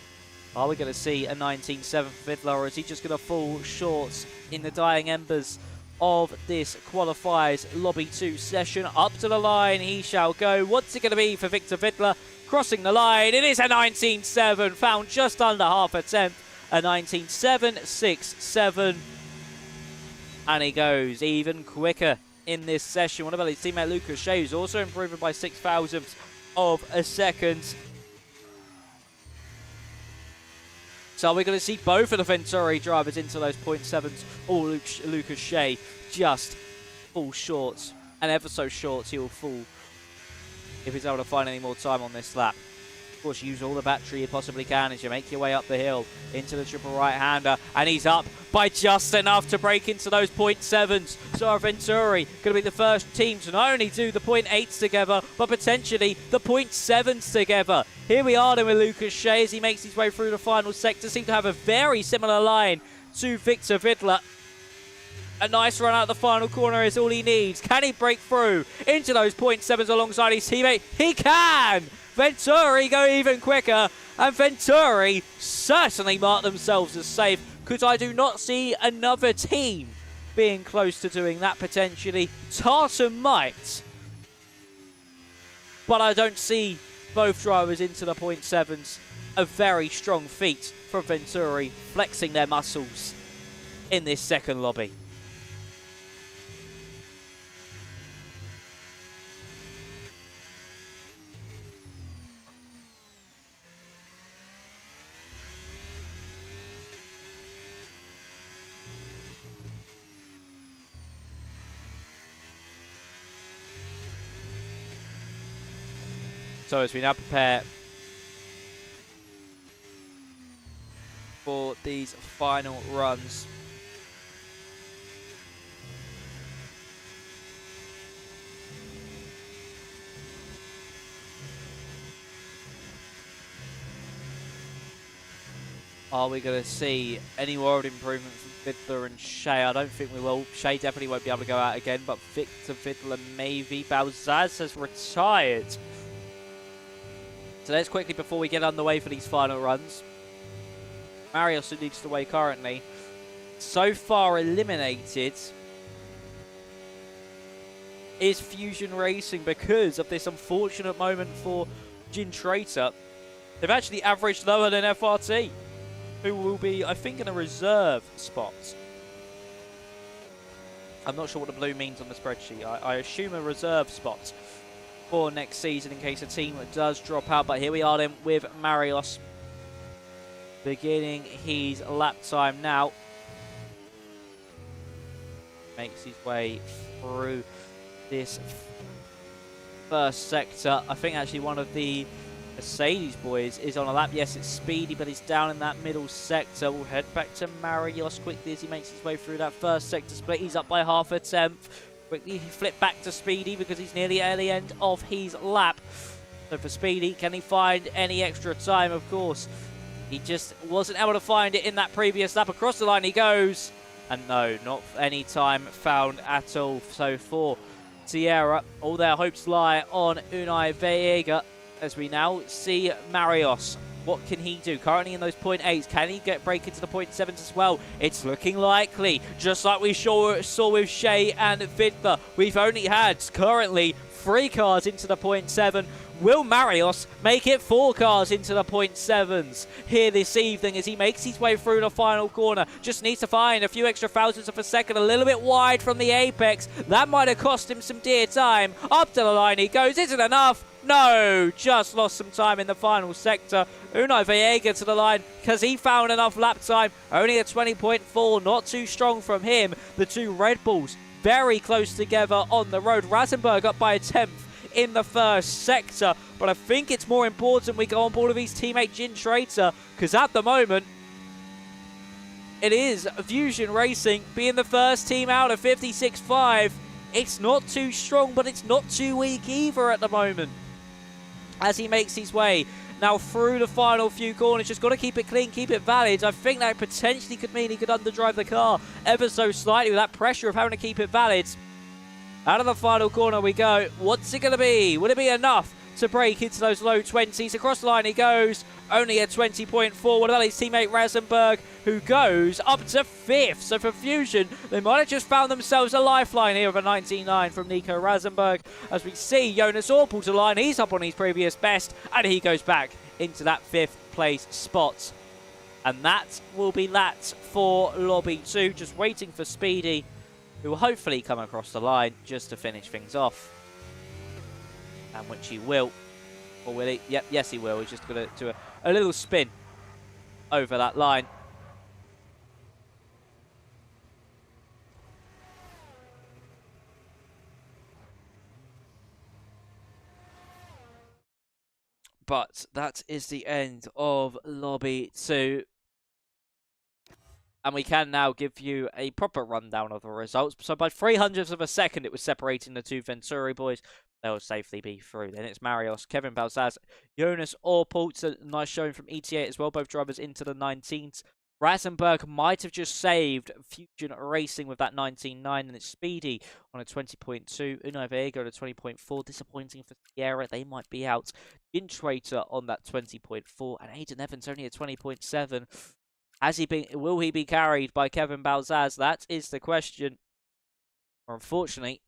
Are we going to see a 19.7 Fiddler, or is he just going to fall short in the dying embers of this Qualifiers Lobby 2 session? Up to the line he shall go. What's it going to be for Victor Fiddler? Crossing the line, it is a 19.7, found just under half a tenth, a 19.767, and he goes even quicker in this session. What about his teammate Lucas Shea, who's also improving by 6 thousandths of a second? So are we going to see both of the Venturi drivers into those .7s, or Lucas Shea just fall short, and ever so short he will fall if he's able to find any more time on this lap. Of course, use all the battery you possibly can as you make your way up the hill into the triple right-hander, and he's up by just enough to break into those .7s. So our Venturi going to be the first team to not only do the .8s together, but potentially the .7s together. Here we are then with Lucas Shea as he makes his way through the final sector. Seem to have a very similar line to Victor Fiddler. A nice run out the final corner is all he needs. Can he break through into those .7s alongside his teammate? He can! Venturi go even quicker, and Venturi certainly mark themselves as safe, because I do not see another team being close to doing that potentially. Tartar might, but I don't see both drivers into the .7s. A very strong feat from Venturi, flexing their muscles in this second lobby. So as we now prepare for these final runs, are we going to see any more of an improvement from Fiddler and Shea? I don't think we will. Shea definitely won't be able to go out again, but Victor Fiddler maybe. Balzaz has retired. So let's quickly, before we get underway for these final runs, Marius, who leads the way currently, so far eliminated is Fusion Racing because of this unfortunate moment for Jin Traitor. They've actually averaged lower than FRT, who will be, I think, in a reserve spot. I'm not sure what the blue means on the spreadsheet. I assume a reserve spot for next season in case a team does drop out. But here we are then with Marius beginning his lap time now. Makes his way through this first sector. I think actually one of the Mercedes boys is on a lap. Yes, it's Speedy, but he's down in that middle sector. We'll head back to Marius quickly as he makes his way through that first sector split. He's up by half a tenth. Quickly flip back to Speedy because he's nearly at the end of his lap. So for Speedy, can he find any extra time? Of course, he just wasn't able to find it in that previous lap. Across the line he goes. And no, not any time found at all. So for Sierra, all their hopes lie on Unai Vega as we now see Marius. What can he do? Currently in those .8s. Can he break into the .7s as well? It's looking likely. Just like we saw with Shea and Fiddler. We've only had currently 3 cars into the .7. Will Marius make it 4 cars into the .7s here this evening as he makes his way through the final corner? Just needs to find a few extra thousandths of a second, a little bit wide from the apex. That might have cost him some dear time. Up to the line he goes. Isn't enough? No, just lost some time in the final sector. Unai Vega to the line because he found enough lap time. Only a 20.4, not too strong from him. The 2 Red Bulls very close together on the road. Rasenberg up by a 10th in the first sector, but I think it's more important we go on board with his teammate Jin Traitor, because at the moment it is Fusion Racing being the first team out of 56.5. It's not too strong, but it's not too weak either at the moment as he makes his way now through the final few corners. Just got to keep it clean, keep it valid. I think that potentially could mean he could underdrive the car ever so slightly with that pressure of having to keep it valid. Out of the final corner we go. What's it going to be? Will it be enough to break into those low 20s? Across the line he goes. Only a 20.4. What about his teammate Rasenberg, who goes up to 5th? So for Fusion, they might have just found themselves a lifeline here of a 99 from Nico Rasenberg. As we see Jonas Orpel to line, he's up on his previous best, and he goes back into that 5th place spot. And that will be that for Lobby 2, just waiting for Speedy, who will hopefully come across the line just to finish things off. And which he will. Or will he? Yep, yes he will. He's just going to do a little spin over that line. But that is the end of Lobby 2. And we can now give you a proper rundown of the results. So by 0.03 of a second, it was separating the two Venturi boys. They'll safely be through. Then it's Marios, Kevin Balzaz, Jonas Orpel. It's a nice showing from ETA as well. Both drivers into the 19s. Rasenberg might have just saved Fusion Racing with that 19.9. And it's Speedy on a 20.2. Unai Vega at a 20.4. Disappointing for Sierra. They might be out. Intrator on that 20.4. And Aiden Evans only a 20.7. Will he be carried by Kevin Balzaz? That is the question. Or unfortunately,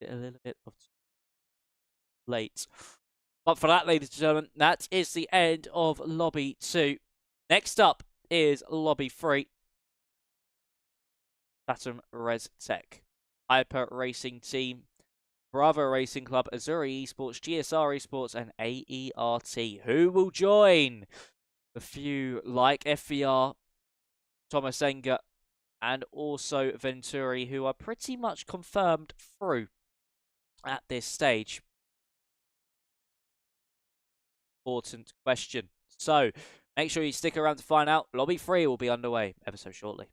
a little bit of late. But for that, ladies and gentlemen, that is the end of Lobby 2. Next up is Lobby 3. Saturn Res Tech, Hyper Racing Team, Bravo Racing Club, Azuri Esports, GSR Esports, and AERT. Who will join the few like FVR, Thomas Enger, and also Venturi, who are pretty much confirmed through at this stage? Important question. So, make sure you stick around to find out. Lobby 3 will be underway ever so shortly.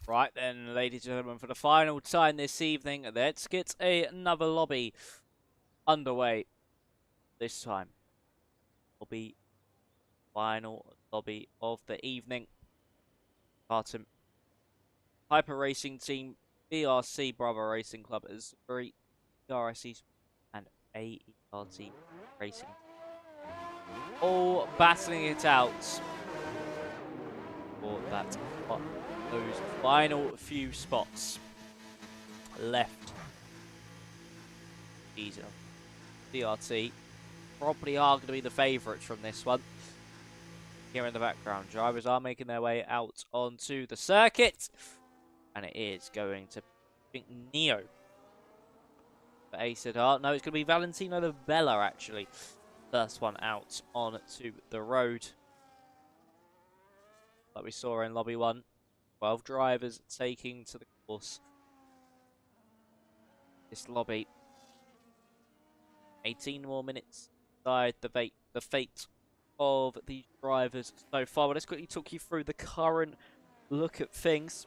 Right then, ladies and gentlemen, for the final time this evening, let's get another lobby underway. This time will be final lobby of the evening. Barton Hyper Racing Team, BRC Bravo Racing Club as 3 RSC and AERT Racing. All battling it out for those final few spots left. Easier. DRT probably are going to be the favourites from this one. Here in the background, drivers are making their way out onto the circuit, and it is going to be Neo for Acidar. No, it's going to be Valentino the Bella, actually. First one out onto the road. Like we saw in Lobby 1. 12 drivers taking to the course. This lobby. 18 more minutes inside the fate of these drivers so far. But let's quickly talk you through the current look at things.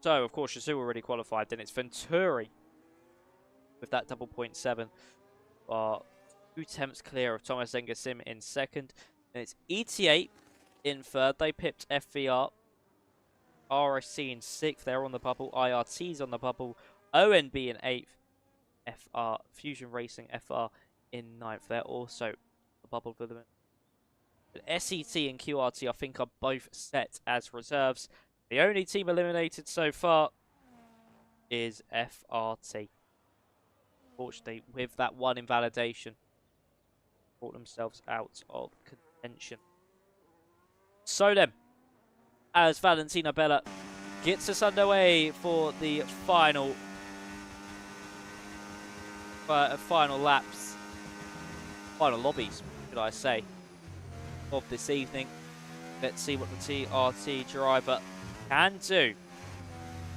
So, of course, Yasu already qualified. Then it's Venturi with that double point 7. 2 tenths clear of Thomas Engersim in second. And it's ETA in third. They pipped FVR. RSC in 6th. They're on the bubble. IRT's on the bubble. ONB in 8th. FR, Fusion Racing FR in 9th. They're also on the bubble for them. But SET and QRT, I think, are both set as reserves. The only team eliminated so far is FRT. Unfortunately, with that one invalidation, brought themselves out of contention. So then, as Valentina Bella gets us underway for the final laps, final lobbies, should I say, of this evening. Let's see what the TRT driver can do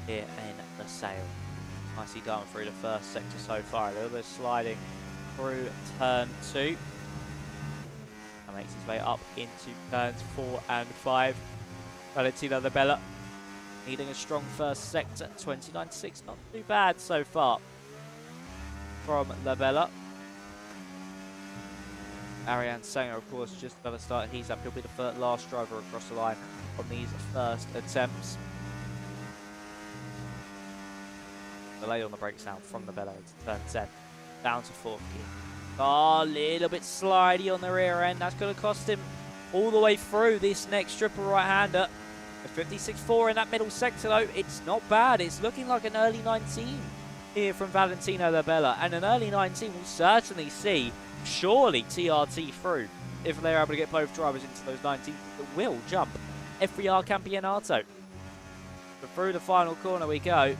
here in the Sale. Nicely done through the first sector so far. A little bit of sliding through turn 2. And makes his way up into turns 4 and 5. Valentina the Bella needing a strong first sector. 29.6, not too bad so far from La Bella. Ariane Sanger, of course, just about to start. He's up. He'll be the last driver across the line on these first attempts. Delay on the brakes now from La Bella into turn 10. Down to 4th gear. Oh, a little bit slidey on the rear end. That's going to cost him all the way through this next triple right-hander. A 56.4 in that middle sector, though. It's not bad. It's looking like an early 19 here from Valentino La Bella. And an early 19 will certainly see, surely, TRT through if they're able to get both drivers into those 19s that will jump FVR Campeonato. But through the final corner we go.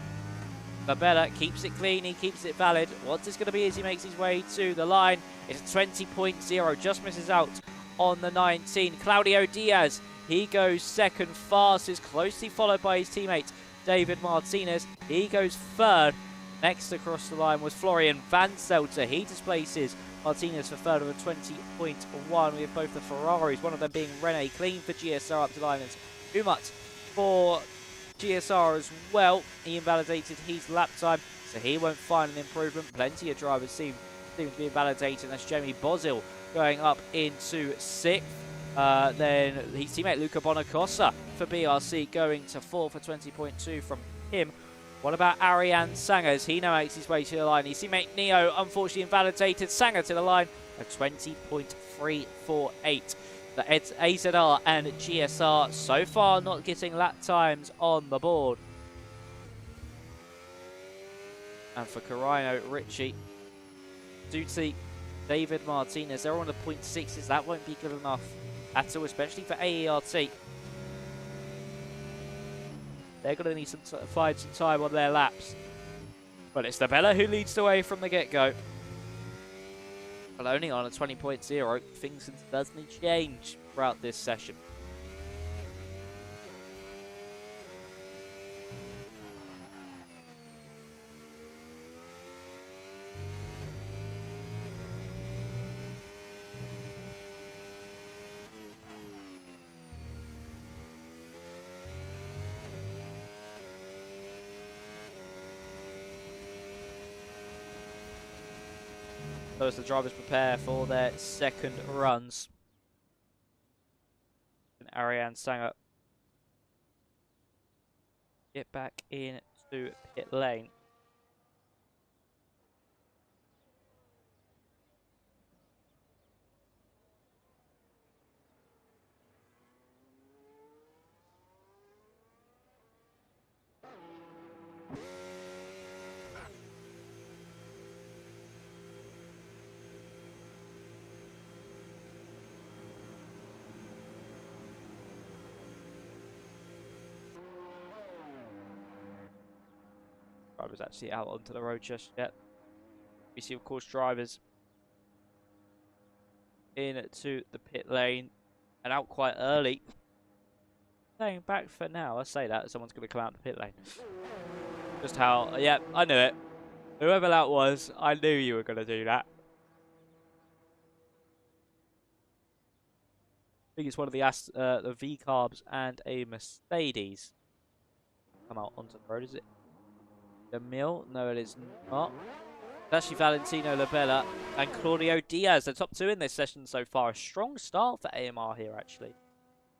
La Bella keeps it clean, he keeps it valid. What's this going to be as he makes his way to the line? It's a 20.0, just misses out on the 19. Claudio Diaz, he goes second fastest, closely followed by his teammate David Martinez. He goes third. Next across the line was Florian Van Selter. He displaces Martinez for third with a 20.1. We have both the Ferraris, one of them being Rene Clean for GSR up to the line. It's Umat for GSR as well. He invalidated his lap time, so he won't find an improvement. Plenty of drivers seem to be invalidated. That's Jamie Bozil going up into 6th. Then his teammate Luca Bonacossa for BRC going to 4th for 20.2 from him. What about Ariane Sangers? He now makes his way to the line. His teammate Neo unfortunately invalidated. Sanger to the line at 20.348. The AZR and GSR so far not getting lap times on the board. And for Carino, Ritchie, Duty, David Martinez, they're on the 0.6s. That won't be good enough at all, especially for AERT. They're going to need to find some time on their laps. But it's La Bella who leads the way from the get-go. But only on a 20.0, things can certainly change throughout this session. So as the drivers prepare for their second runs. And Ariane Sanger get back into pit lane. Drivers actually out onto the road just yet. We see, of course, drivers into the pit lane and out quite early. Staying back for now. I say that someone's going to come out the pit lane. Just how? Yeah, I knew it. Whoever that was, I knew you were going to do that. I think it's one of the V Carbs and a Mercedes. Come out onto the road, is it? The Mill? No, it is not. It's actually Valentino Labella and Claudio Diaz, the top two in this session so far. A strong start for AMR here, actually.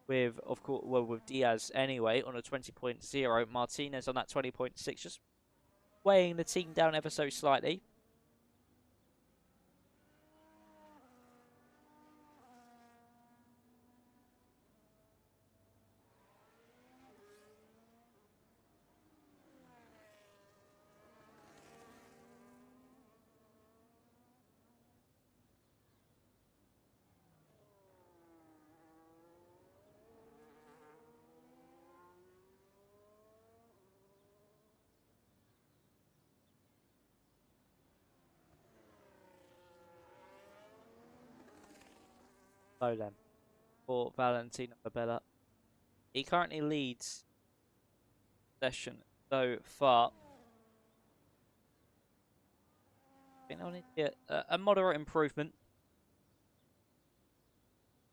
With, of course, well, with Diaz anyway on a 20.0. Martinez on that 20.6, just weighing the team down ever so slightly. So then, for Valentino Labella, he currently leads session so far. I think I'll need to get a moderate improvement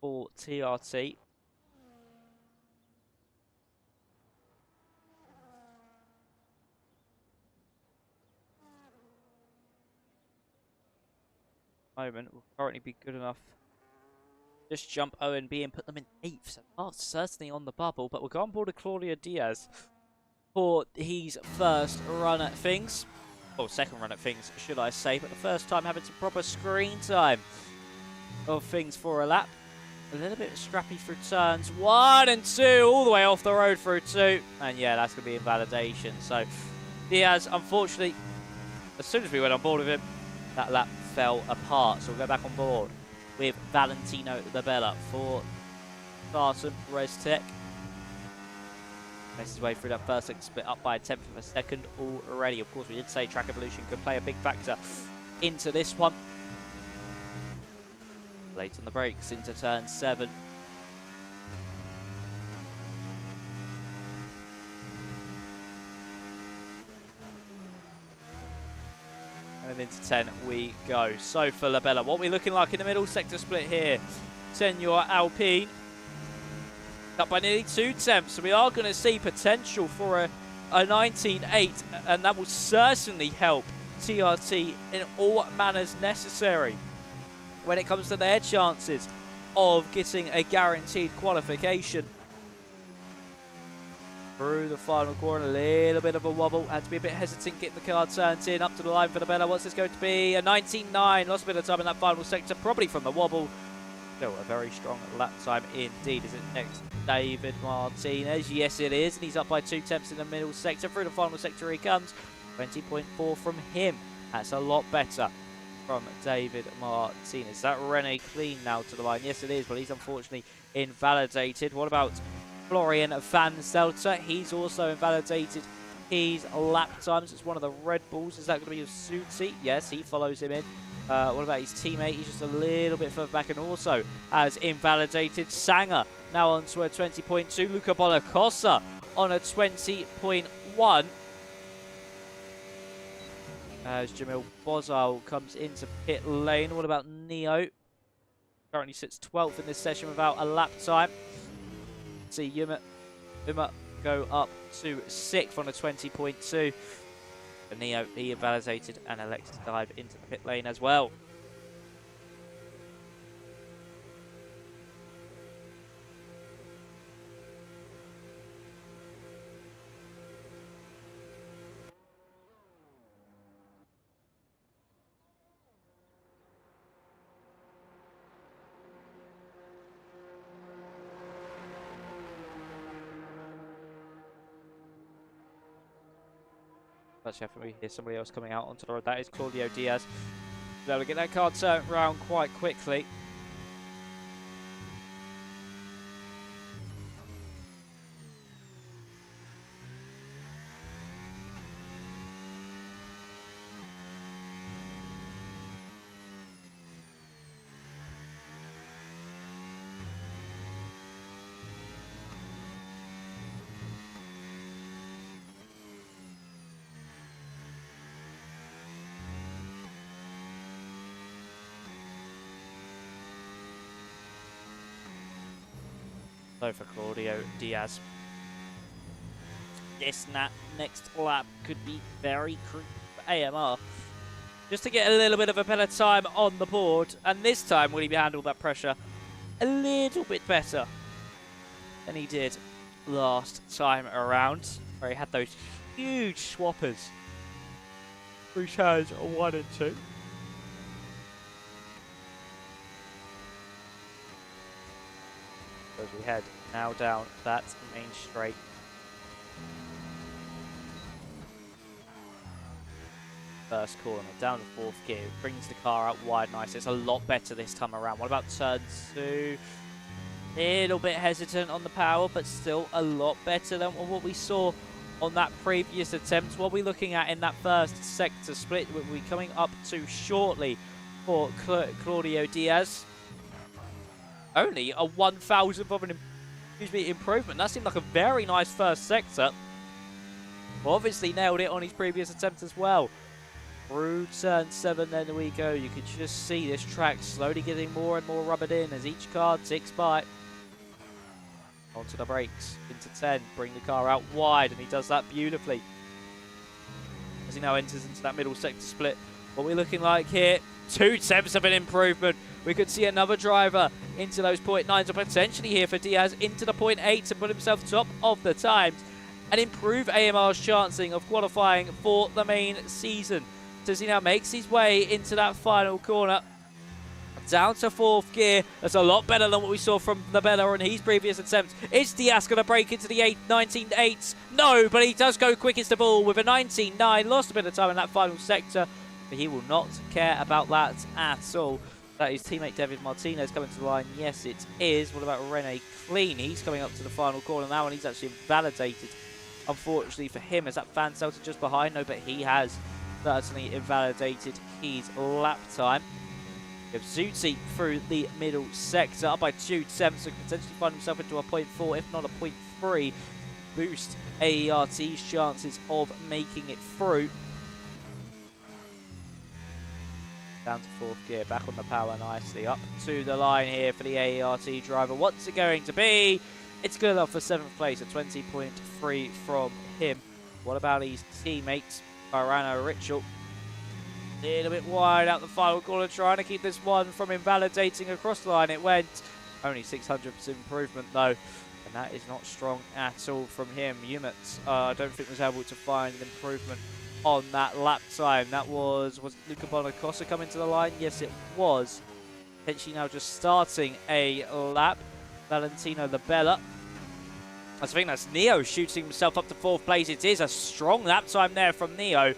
for TRT. Moment will currently be good enough. Just jump O and B and put them in 8th. So not certainly on the bubble, but we'll go on board with Claudio Diaz for his first run at things. Or second run at things, should I say. But the first time having some proper screen time of things for a lap. A little bit scrappy through turns 1 and 2, all the way off the road through 2. And yeah, that's going to be invalidation. So Diaz, unfortunately, as soon as we went on board with him, that lap fell apart. So we'll go back on board with Valentino Labella for Starton ResTech. Makes his way through that first split up by a 10th of a second already. Of course, we did say track evolution could play a big factor into this one. Late on the brakes into turn 7. And into 10 we go. So for Labella, what we're looking like in the middle sector split here. Senor Alpine up by nearly 2/10. So we are going to see potential for a 19.8, and that will certainly help TRT in all manners necessary when it comes to their chances of getting a guaranteed qualification. Through the final corner, a little bit of a wobble. Had to be a bit hesitant getting the car turned in. Up to the line for Labella. What's this going to be? A 19.9. Lost a bit of time in that final sector, probably from the wobble. Still a very strong lap time indeed. Is it next David Martinez? Yes, it is. And he's up by 2/10 in the middle sector. Through the final sector he comes. 20.4 from him. That's a lot better from David Martinez. Is that Rene Clean now to the line? Yes, it is, but he's unfortunately invalidated. What about Florian van Zelter? He's also invalidated his lap times. It's one of the Red Bulls. Is that going to be a Suti? Yes, he follows him in. What about his teammate? He's just a little bit further back and also has invalidated Sanger. Now on to a 20.2. Luca Bolacossa on a 20.1. As Jamil Bozal comes into pit lane. What about Neo? Currently sits 12th in this session without a lap time. See Yuma go up to 6th on a 20.2. But Neo, he invalidated and elected to dive into the pit lane as well. Actually, I think we hear somebody else coming out onto the road. That is Claudio Diaz. Be able to get that car turned around quite quickly. So for Claudio Diaz, this next lap could be very crucial for AMR. Just to get a little bit of a better time on the board. And this time, will he handle that pressure a little bit better than he did last time around, where he had those huge swappers through turns 1 and 2. As we head now down that main straight. First corner, down to 4th gear, brings the car out wide, nice. It's a lot better this time around. What about turn 2? Little bit hesitant on the power, but still a lot better than what we saw on that previous attempt. What we're looking at in that first sector split, we'll be coming up to shortly for Claudio Diaz. Only a 1,000th of an improvement. That seemed like a very nice first sector. Obviously nailed it on his previous attempt as well. Through turn 7, then we go. You can just see this track slowly getting more and more rubbered in as each car ticks by. Onto the brakes, into 10, bring the car out wide, and he does that beautifully. As he now enters into that middle sector split, what we're looking like here, 2/10 of an improvement. We could see another driver into those 0.9s, or potentially here for Diaz into the 0.8 to put himself top of the times and improve AMR's chancing of qualifying for the main season. As he now makes his way into that final corner, down to 4th gear. That's a lot better than what we saw from the Bella on his previous attempts. Is Diaz going to break into the 19.8s? No, but he does go quickest of all with a 19.9. Lost a bit of time in that final sector, but he will not care about that at all. That is teammate David Martinez coming to the line. Yes, it is. What about Rene Clean? He's coming up to the final corner now, and he's actually invalidated, unfortunately for him, as that fan Celta just behind. No, but he has certainly invalidated his lap time. We have Zuzi through the middle sector, up by 2/10, so potentially find himself into a 0.4, if not a 0.3, boost AERT's chances of making it through. Down to 4th gear, back on the power nicely, up to the line here for the AERT driver. What's it going to be? It's good enough for 7th place, a 20.3 from him. What about his teammates? Arano Richel. A little bit wide out the final corner, trying to keep this one from invalidating across the line. It went. Only 600% improvement though, and that is not strong at all from him. Humans, I don't think was able to find an improvement on that lap time. That was Luca Bonacossa coming to the line? Yes, it was. Potentially now just starting a lap. Valentino Labella. I think that's Neo shooting himself up to 4th place. It is a strong lap time there from Neo.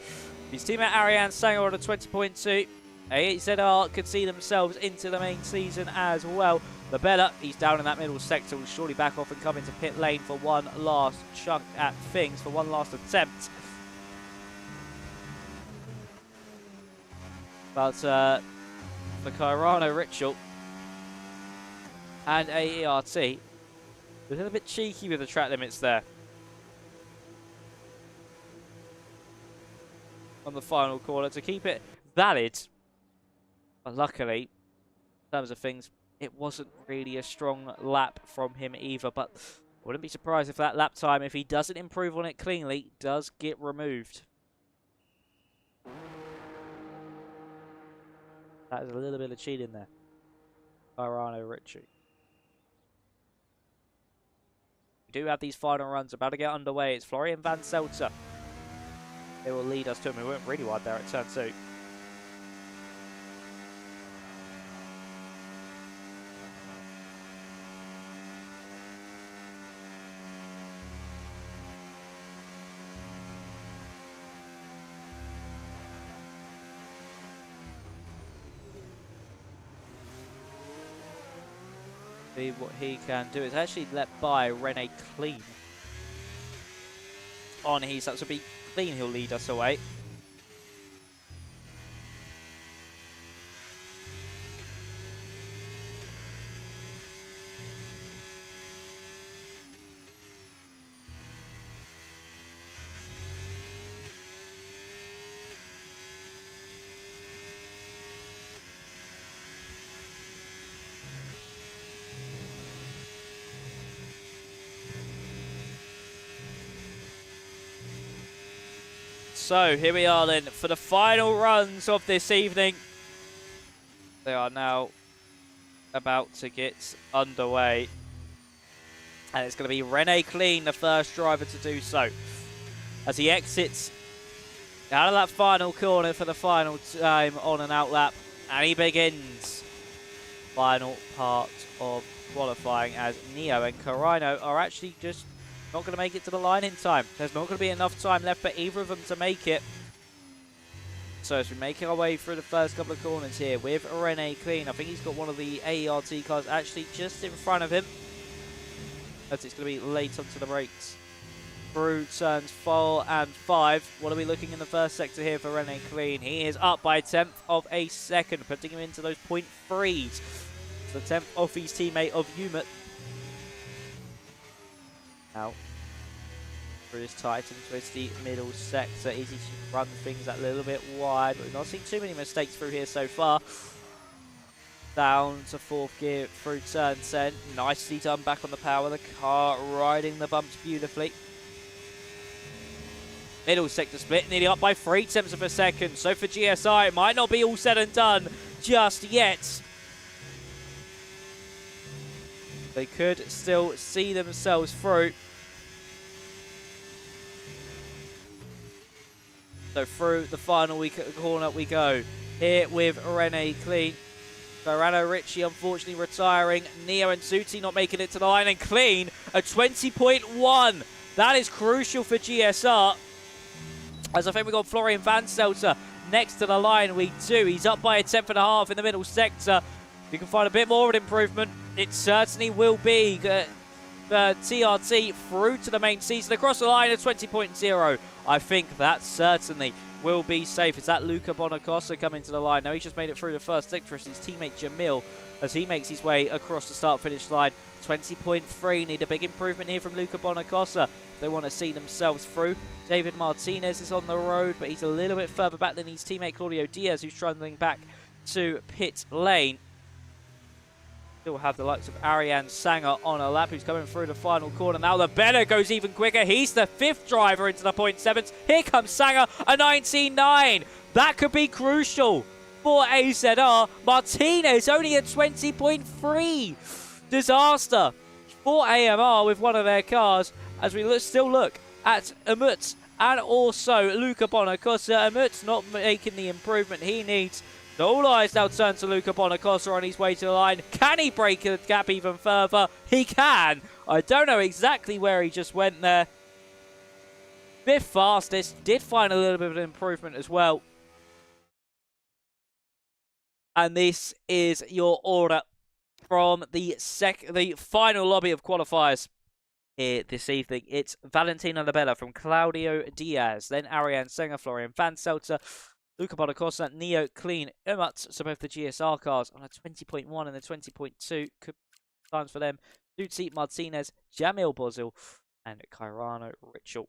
His teammate Ariane Sanger on a 20.2. AZR could see themselves into the main season as well. Labella, he's down in that middle sector, will surely back off and come into pit lane for one last chunk at things, for one last attempt. But for Cairano Richel and AERT, a little bit cheeky with the track limits there. On the final corner to keep it valid. But luckily, in terms of things, it wasn't really a strong lap from him either. But I wouldn't be surprised if that lap time, if he doesn't improve on it cleanly, does get removed. That is a little bit of cheating there. Arano Ritchie. We do have these final runs about to get underway. It's Florian Van Seltzer. It will lead us to him. We went really wide there at turn 2. See what he can do. It's actually let by Rene Clean on his. That will be Clean. He'll lead us away. So here we are then for the final runs of this evening. They are now about to get underway. And it's going to be Rene Clean, the first driver to do so. As he exits out of that final corner for the final time on an outlap. And he begins final part of qualifying as Neo and Carino are actually just not going to make it to the line in time. There's not going to be enough time left for either of them to make it. So as we make our way through the first couple of corners here with Rene Clean, I think he's got one of the AERT cars actually just in front of him. As it's going to be late onto the brakes. Through turns 4 and 5. What are we looking in the first sector here for Rene Clean? He is up by a tenth of a second, putting him into those 0.3s. So the 10th off his teammate of Umut. Now, through this tight and twisty middle sector, easy to run things that little bit wide, but we've not seen too many mistakes through here so far. Down to 4th gear through turn 10. Nicely done back on the power. The car riding the bumps beautifully. Middle sector split, nearly up by 0.3 of a second. So for GSI, it might not be all said and done just yet. They could still see themselves through. So through the final corner we go. Here with Rene Clean. Verano Ricci unfortunately retiring. Neo and Zuti not making it to the line. And Clean, a 20.1. That is crucial for GSR. As I think we've got Florian Van Stelter next to the line, week 2. He's up by a tenth and a half in the middle sector. If you can find a bit more of an improvement, it certainly will be the TRT through to the main season. Across the line at 20.0. I think that certainly will be safe. Is that Luca Bonacosta coming to the line? No, he just made it through the first sector. His teammate Jamil as he makes his way across the start-finish line. 20.3. Need a big improvement here from Luca Bonacosta if they want to see themselves through. David Martinez is on the road, but he's a little bit further back than his teammate Claudio Diaz, who's trundling back to pit lane. Still have the likes of Ariane Sanger on a lap, who's coming through the final corner. Now the Bella goes even quicker. He's the 5th driver into the 0.7s. Here comes Sanger, a 19.9. That could be crucial for AZR. Martinez only a 20.3. Disaster for AMR with one of their cars as we still look at Umut and also Luca Bonacosta. Umut's not making the improvement he needs. All eyes now turn to Luca Bonacosta on his way to the line. Can he break the gap even further? He can. I don't know exactly where he just went there. 5th fastest. Did find a little bit of an improvement as well. And this is your order from the final lobby of qualifiers here this evening. It's Valentino Labella from Claudio Diaz, then Ariane Sanger, Florian Van Seltzer, Luca Bonacosta, Neo Clean, Umut, so both the GSR cars on a 20.1 and a 20.2. Could be times for them. Dutsi Martinez, Jamil Bozil, and Kairano Richel.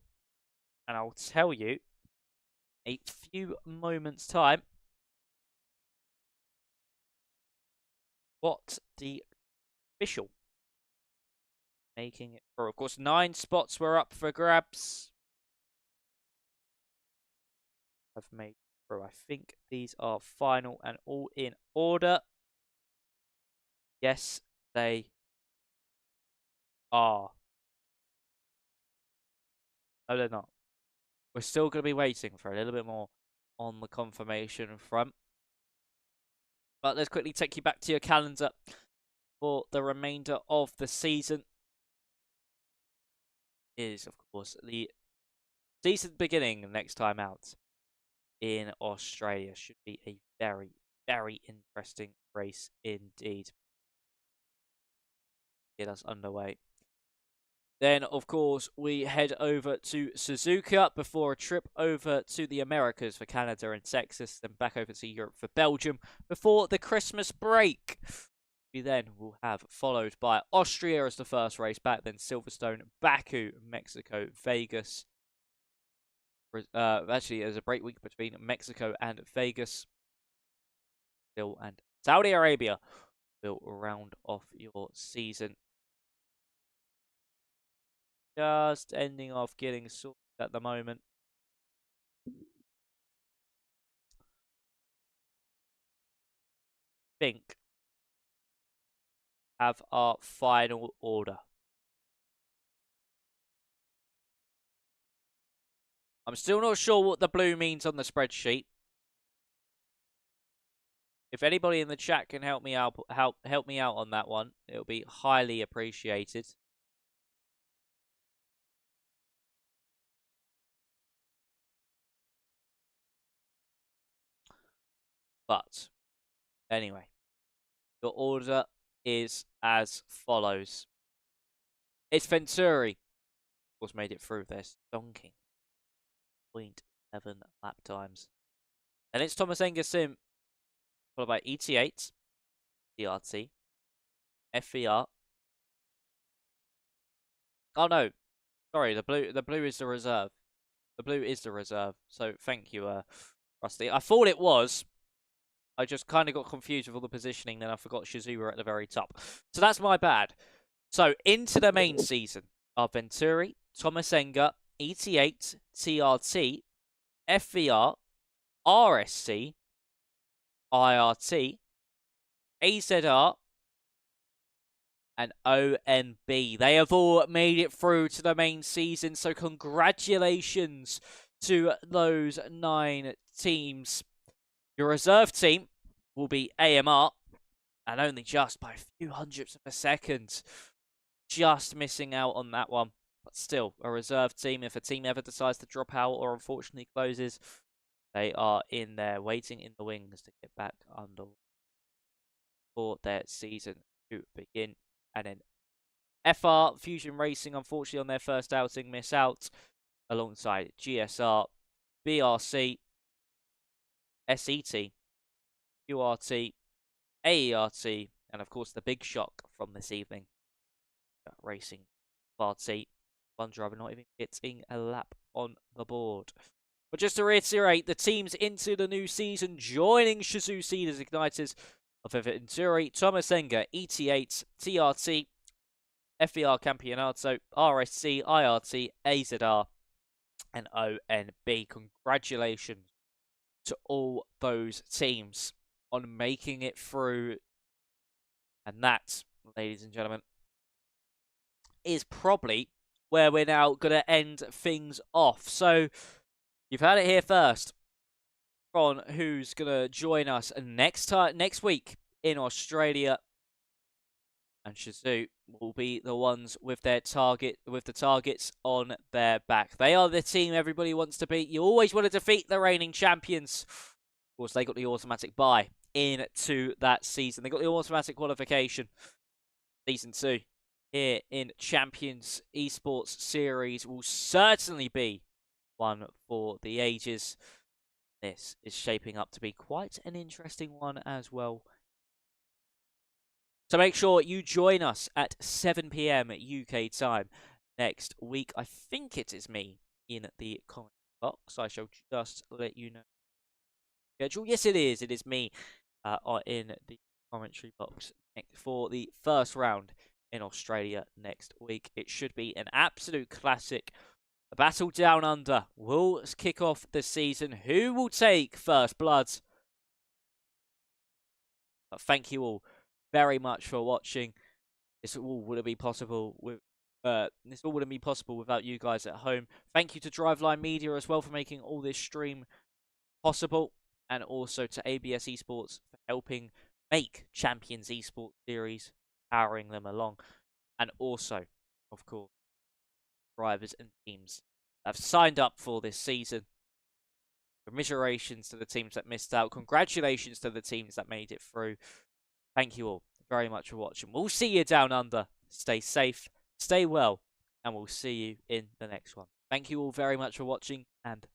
And I'll tell you a few moments' time what the official making it for. Of course, 9 spots were up for grabs. I've made through. I think these are final and all in order. Yes, they are. No, they're not. We're still going to be waiting for a little bit more on the confirmation front. But let's quickly take you back to your calendar for the remainder of the season. Is, of course, the season beginning next time out in Australia. Should be a very, very interesting race indeed. get us underway. Then, of course, we head over to Suzuka before a trip over to the Americas for Canada and Texas, then back over to Europe for Belgium before the Christmas break. We then will have followed by Austria as the first race back, then Silverstone, Baku, Mexico, Vegas. Actually, there's a break week between Mexico and Vegas. And Saudi Arabia will round off your season. Just ending off getting sorted at the moment. Think have our final order. I'm still not sure what the blue means on the spreadsheet. If anybody in the chat can help me out on that one, it'll be highly appreciated. But anyway, your order is as follows. It's Venturi. Of course, made it through this donking 0.7 lap times. And it's Thomas Engersim, followed by ET8, DRT, FVR. Oh no, sorry, the blue is the reserve. The blue is the reserve. So thank you, Rusty. I thought it was. I just kind of got confused with all the positioning, then I forgot Shizua at the very top. So that's my bad. So into the main season are Venturi, Thomas Enger, ET8, TRT, FVR, RSC, IRT, AZR, and ONB. They have all made it through to the main season, so congratulations to those 9 teams. Your reserve team will be AMR, and only just by a few hundredths of a second. Just missing out on that one. But still, a reserve team. If a team ever decides to drop out or unfortunately closes, they are in there waiting in the wings to get back under for their season to begin. And then FR, Fusion Racing, unfortunately on their first outing, miss out alongside GSR, BRC, SET, QRT, AERT, and of course the big shock from this evening, Racing Party. One driver not even getting a lap on the board. But just to reiterate, the teams into the new season joining Shizou Seeders Igniters of Venturi, Thomas Enger, ET8, TRT, FER Campeonato, RSC, IRT, AZR, and ONB. Congratulations to all those teams on making it through. And that, ladies and gentlemen, is probably where we're now going to end things off. So, you've had it here first on who's going to join us next week in Australia. And Shizou will be the ones with the targets on their back. They are the team everybody wants to beat. You always want to defeat the reigning champions. Of course, they got the automatic bye into that season. They got the automatic qualification. Season 2 here in Champions Esports Series will certainly be one for the ages. This is shaping up to be quite an interesting one as well. So make sure you join us at 7 PM UK time next week. I think it is me in the comment box. I shall just let you know. Schedule. Yes, it is. It is me in the commentary box for the first round in Australia next week. It should be an absolute classic. A battle down under will kick off the season. Who will take first blood? But thank you all very much for watching. This all wouldn't be possible without you guys at home. Thank you to Driveline Media as well for making all this stream possible, and also to ABS Esports for helping make Champions Esports Series, powering them along, and also, of course, drivers and teams that have signed up for this season. Commiserations to the teams that missed out. Congratulations to the teams that made it through. Thank you all very much for watching. We'll see you down under stay safe, stay well, and we'll see you in the next one. Thank you all very much for watching, and